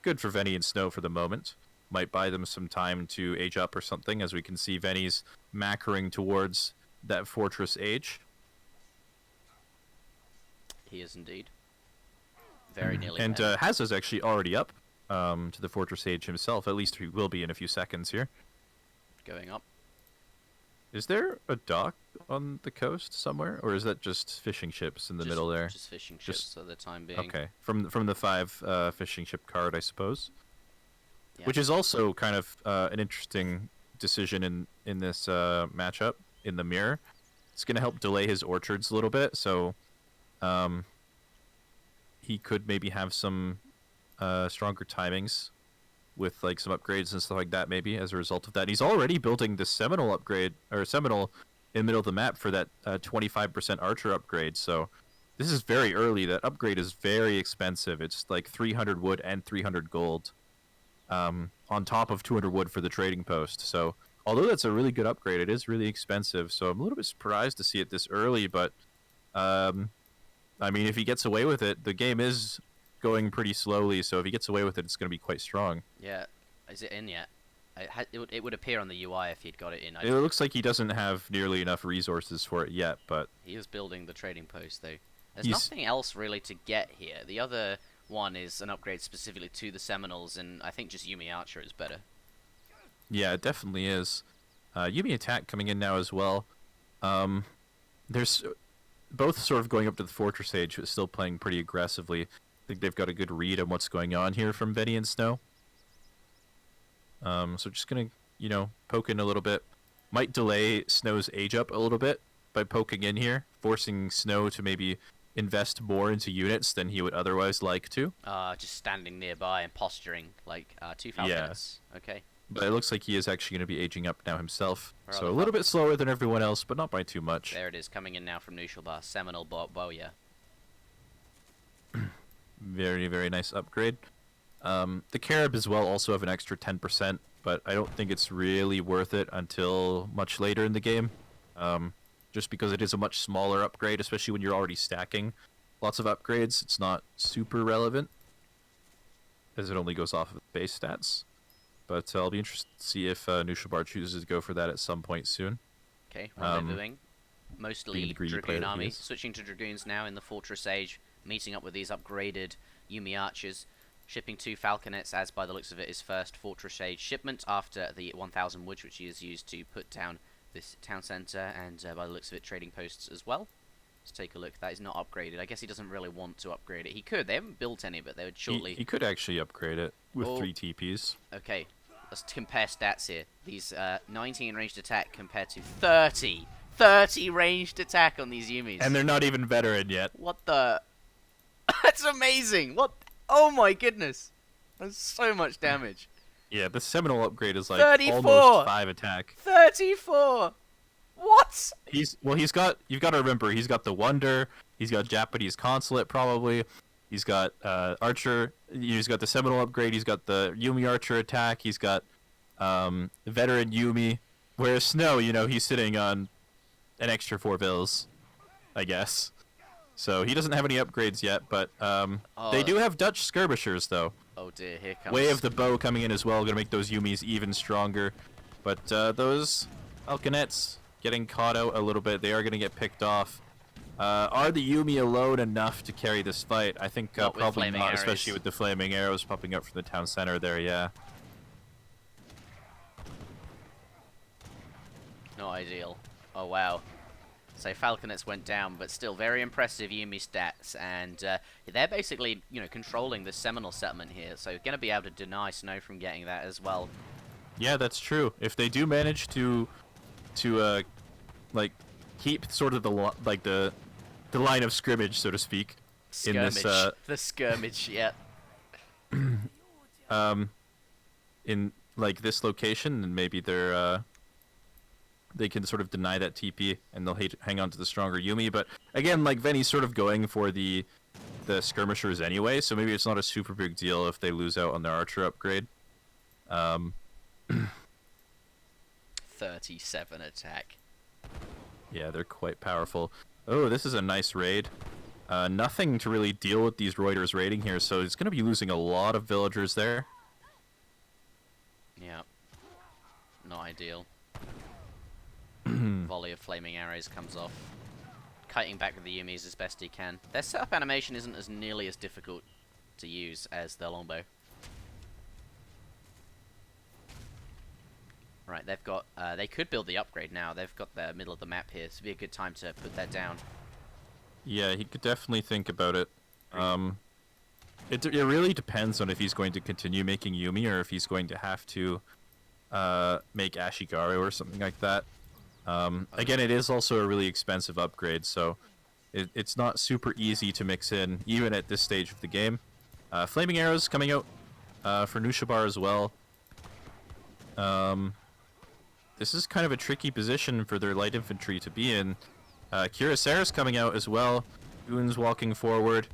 good for Venny and Snow for the moment. Might buy them some time to age up or something, as we can see Venny's macroing towards that fortress age. He is indeed. Very nearly. And Hazza's actually already up to the fortress age himself. At least he will be in a few seconds here. Going up. Is there a dock on the coast somewhere, or is that just fishing ships in the middle there? Just fishing ships for the time being. Okay, from the 5 fishing ship card, I suppose. Yeah. Which is also kind of an interesting decision in this matchup in the mirror. It's going to help delay his orchards a little bit, so he could maybe have some stronger timings with like some upgrades and stuff like that, maybe as a result of that. He's already building the Seminole upgrade, or Seminole in the middle of the map for that 25% archer upgrade, so this is very early. That upgrade is very expensive. It's like 300 wood and 300 gold. On top of 200 wood for the trading post. So, although that's a really good upgrade, it is really expensive. So I'm a little bit surprised to see it this early, but I mean, if he gets away with it, the game is going pretty slowly. So if he gets away with it, it's going to be quite strong. Yeah, is it in yet? It would appear on the UI if he'd got it in. It looks like he doesn't have nearly enough resources for it yet, but he is building the trading post though. There's nothing else really to get here. The other one is an upgrade specifically to the Seminoles, and I think just Yumi Archer is better. Yeah, it definitely is. Yumi Attack coming in now as well. There's both sort of going up to the Fortress Age, but still playing pretty aggressively. I think they've got a good read on what's going on here from Venny and Snow. So just going to, poke in a little bit. Might delay Snow's age up a little bit by poking in here, forcing Snow to maybe invest more into units than he would otherwise like to. Just standing nearby and posturing like two falconets. Okay. But it looks like he is actually going to be aging up now himself. Where are So the a little bit slower than everyone else, but not by too much. There it is, coming in now from Knuschelbär. Seminole Bowyer. Very, very nice upgrade. The Carib as well also have an extra 10%, but I don't think it's really worth it until much later in the game. Just because it is a much smaller upgrade, especially when you're already stacking lots of upgrades. It's not super relevant, as it only goes off of base stats. But I'll be interested to see if Knuschelbär chooses to go for that at some point soon. Okay, rendezvousing. Mostly Dragoon army. Switching to Dragoons now in the Fortress Age, meeting up with these upgraded Yumi Archers. Shipping 2 Falconets, as by the looks of it, his first Fortress Age shipment after the 1,000 wood, which he has used to put down this town centre, and by the looks of it, trading posts as well. Let's take a look. That is not upgraded. I guess he doesn't really want to upgrade it. He could. They haven't built any, but they would shortly... He could actually upgrade it with 3 TPs. Okay, let's compare stats here. These 19 ranged attack compared to 30. 30 ranged attack on these Yumis. And they're not even veteran yet. What the... That's amazing! What? Oh my goodness! That's so much damage. Yeah, the Seminole upgrade is like 34! almost 5 attack. 34! What? You've got to remember, he's got the Wonder, he's got Japanese Consulate probably, he's got Archer, he's got the Seminole upgrade, he's got the Yumi Archer attack, he's got Veteran Yumi, whereas Snow, you know, he's sitting on an extra 4 bills, I guess. So he doesn't have any upgrades yet, but they do have Dutch skirmishers though. Oh dear, here comes... Way of the Bow coming in as well, gonna make those Yumis even stronger. But those Falconets getting caught out a little bit, they are gonna get picked off. Are the Yumi alone enough to carry this fight? I think probably not, especially with the flaming arrows popping up from the town center there, yeah. Not ideal. Oh wow. So Falconets went down, but still very impressive Yumi stats, and they're basically, you know, controlling the Seminole settlement here, so going to be able to deny Snow from getting that as well. Yeah, that's true. If they do manage to like keep sort of the line of scrimmage, so to speak, Skirmish. in this the skirmish, yeah. in like this location, and maybe they can sort of deny that TP, and they'll hang on to the stronger Yumi. But again, like Venny's sort of going for the skirmishers anyway, so maybe it's not a super big deal if they lose out on their Archer upgrade. 37 attack. Yeah, they're quite powerful. Oh, this is a nice raid. Nothing to really deal with these Reuters raiding here, so it's going to be losing a lot of villagers there. Yeah. Not ideal. Volley of flaming arrows comes off. Kiting back with the Yumis as best he can. Their setup animation isn't as nearly as difficult to use as their longbow. Right, they've got... they could build the upgrade now. They've got the middle of the map here. This would be a good time to put that down. Yeah, he could definitely think about it. It really depends on if he's going to continue making Yumi or if he's going to have to make Ashigaru or something like that. Again, it is also a really expensive upgrade, so it's not super easy to mix in, even at this stage of the game. Flaming Arrows coming out for Knuschelbär as well. This is kind of a tricky position for their light infantry to be in. Cuirassiers coming out as well. Goons walking forward.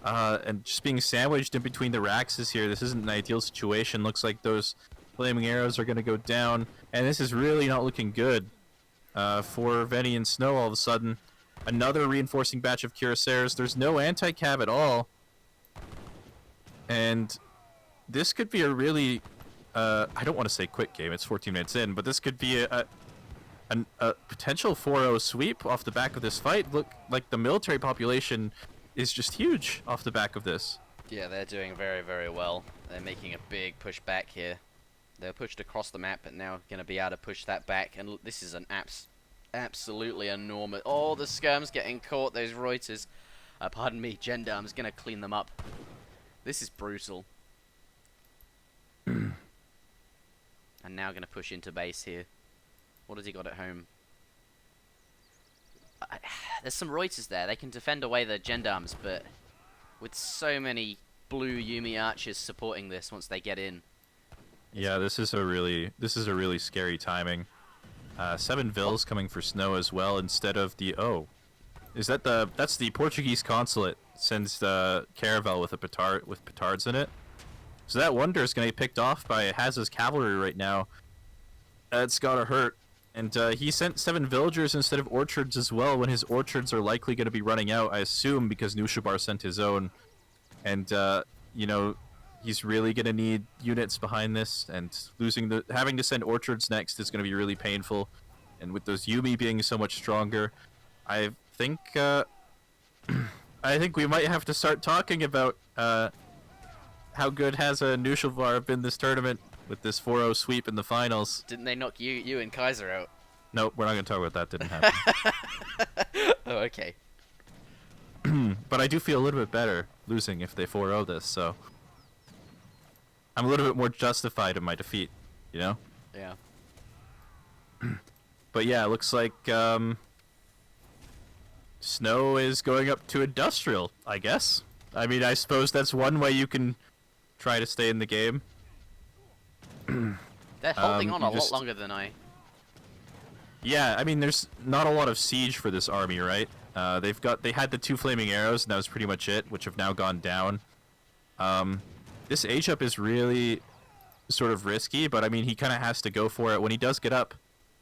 And just being sandwiched in between the Raxes here. This isn't an ideal situation. Looks like those flaming arrows are going to go down. And this is really not looking good for Venny and Snow all of a sudden. Another reinforcing batch of Cuirassiers. There's no anti-cav at all. And this could be a really... I don't want to say quick game. It's 14 minutes in. But this could be a potential 4-0 sweep off the back of this fight. Look, like the military population is just huge off the back of this. Yeah, they're doing very, very well. They're making a big push back here. They're pushed across the map, but now going to be able to push that back. And this is an absolutely enormous... Oh, the skirm's getting caught, those Reuters. Pardon me, gendarmes going to clean them up. This is brutal. And now going to push into base here. What has he got at home? there's some Reuters there. They can defend away the gendarmes, but with so many blue Yumi archers supporting this once they get in. Yeah, this is a really scary timing. 7 Vills coming for Snow as well instead of the Is that that's the Portuguese consulate sends the caravel with with petards in it. So that wonder is going to be picked off by Hazza's cavalry right now. It's gotta hurt. And he sent 7 villagers instead of orchards as well, when his orchards are likely going to be running out, I assume, because Knuschelbär sent his own. And, you know, he's really going to need units behind this, and having to send orchards next is going to be really painful. And with those Yumi being so much stronger, I think we might have to start talking about how good Hazza and Knuschelbär have been this tournament with this 4-0 sweep in the finals. Didn't they knock you and Kaiser out? Nope, we're not going to talk about that. Didn't happen. Oh, okay. But I do feel a little bit better losing if they 4-0 this, so I'm a little bit more justified in my defeat, you know? Yeah. But yeah, it looks like Snow is going up to Industrial, I guess. I mean, I suppose that's one way you can try to stay in the game. They're holding on a lot longer than I... Yeah, I mean, there's not a lot of siege for this army, right? They had the 2 flaming arrows, and that was pretty much it, which have now gone down. This age-up is really sort of risky, but I mean, he kind of has to go for it. When he does get up,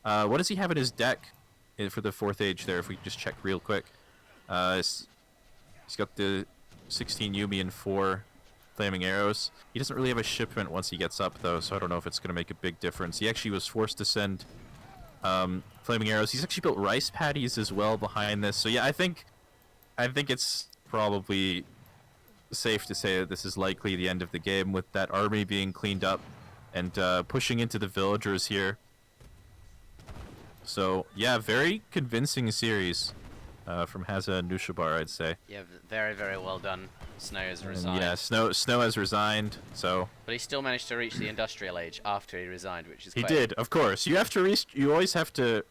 what does he have in his deck for the 4th age there, if we could just check real quick? He's got the 16 Yumi and 4 flaming arrows. He doesn't really have a shipment once he gets up, though, so I don't know if it's going to make a big difference. He actually was forced to send flaming arrows. He's actually built rice paddies as well behind this. So yeah, I think it's probably safe to say that this is likely the end of the game, with that army being cleaned up and pushing into the villagers here. So yeah, very convincing series from Hazza and Knuschelbär, I'd say. Yeah, very, very well done. Snow has resigned. Yeah, Snow has resigned, so... But he still managed to reach the industrial age after he resigned, which is He quite... did, of course. You always have to...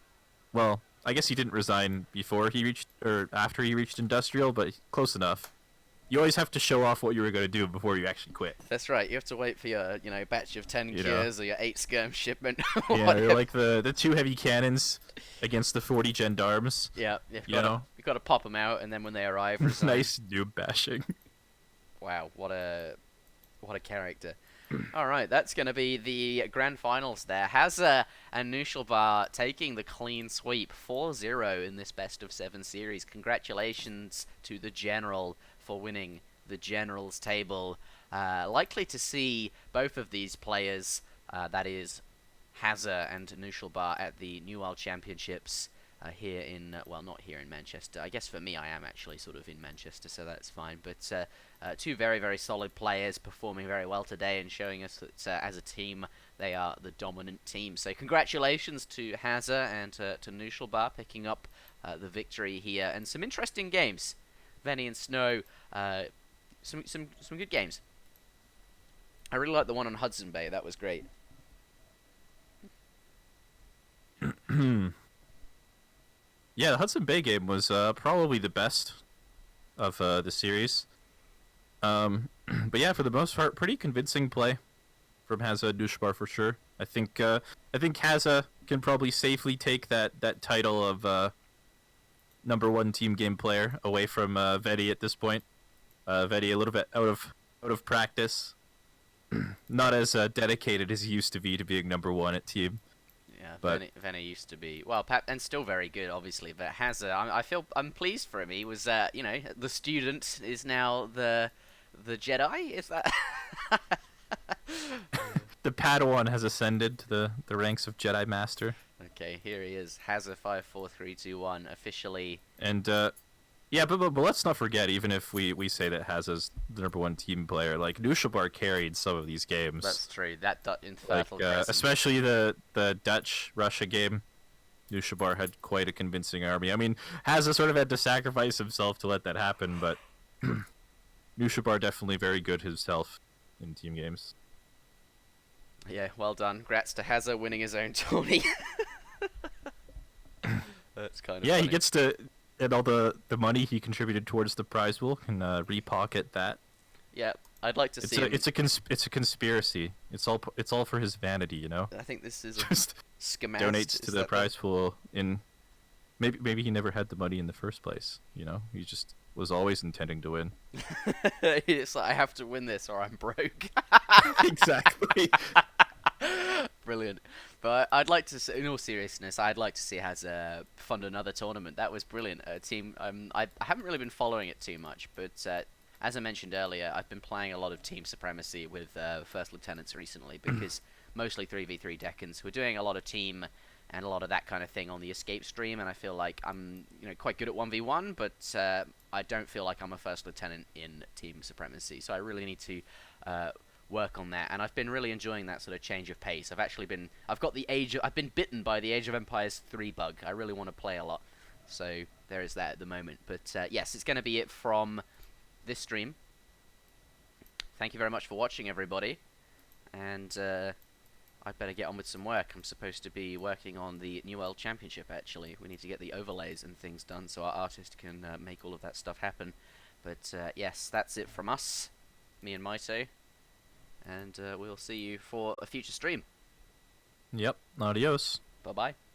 Well, I guess he didn't resign before he reached... or after he reached industrial, but close enough. You always have to show off what you were going to do before you actually quit. That's right. You have to wait for your, batch of 10 cures or your 8 skirm shipment. Yeah, they're like the 2 heavy cannons against the 40 gendarmes. Yeah, you've got to pop them out, and then when they arrive... Nice noob bashing. Wow, what a character. Alright, that's going to be the grand finals there. Hazza and Knuschelbär taking the clean sweep 4-0 in this best of 7 series. Congratulations to the General for winning the General's table. Likely to see both of these players, that is Hazza and Knuschelbär, at the New World Championships here in, well, not here in Manchester. I guess for me I am actually sort of in Manchester, so that's fine. But 2 very, very solid players performing very well today and showing us that as a team they are the dominant team. So congratulations to Hazza and to Knuschelbär picking up the victory here. And some interesting games. Venny and Snow, some good games. I really like the one on Hudson Bay. That was great. Yeah, the Hudson Bay game was probably the best of the series. But yeah, for the most part, pretty convincing play from Hazza and Knuschelbär for sure. I think Hazza can probably safely take that title of #1 team game player away from Venny at this point. Venny a little bit out of practice, not as dedicated as he used to be to being #1 at team. Yeah, but Venny used to be, well, and still very good, obviously. But Hazza, I'm pleased for him. He was, the student is now the Jedi. Is that? The Padawan has ascended to the ranks of Jedi Master. Okay, here he is, Hazza54321, officially. And yeah, but let's not forget, even if we say that Hazza's the #1 team player, like Knuschelbär carried some of these games. That's true. That in like, especially the Dutch Russia game. Knuschelbär had quite a convincing army. I mean, Hazza sort of had to sacrifice himself to let that happen, but Knuschelbär definitely very good himself in team games. Yeah, well done. Grats to Hazza winning his own tourney. That's kind of funny. He gets to And all the money he contributed towards the prize pool can repocket that. Yeah, I'd like to see him. It's a conspiracy. It's all for his vanity, you know. I think this is a Just schematic. donates to the prize pool in. Maybe he never had the money in the first place. You know, he just was always intending to win. It's like, I have to win this or I'm broke. Exactly. Brilliant. But I'd like to, in all seriousness, I'd like to see Hazza fund another tournament. That was brilliant. Team. I haven't really been following it too much, but as I mentioned earlier, I've been playing a lot of Team Supremacy with First Lieutenants recently because mostly 3v3 Decans. We're doing a lot of team and a lot of that kind of thing on the Escape stream, and I feel like I'm quite good at 1v1, but I don't feel like I'm a First Lieutenant in Team Supremacy. So I really need to work on that, and I've been really enjoying that sort of change of pace. I've been bitten by the Age of Empires 3 bug. I really want to play a lot, so there is that at the moment. But yes, it's going to be it from this stream. Thank you very much for watching, everybody, and I'd better get on with some work. I'm supposed to be working on the New World Championship, actually. We need to get the overlays and things done so our artist can make all of that stuff happen. But yes, that's it from us, me and Mitoe. And we'll see you for a future stream. Yep. Adios. Bye-bye.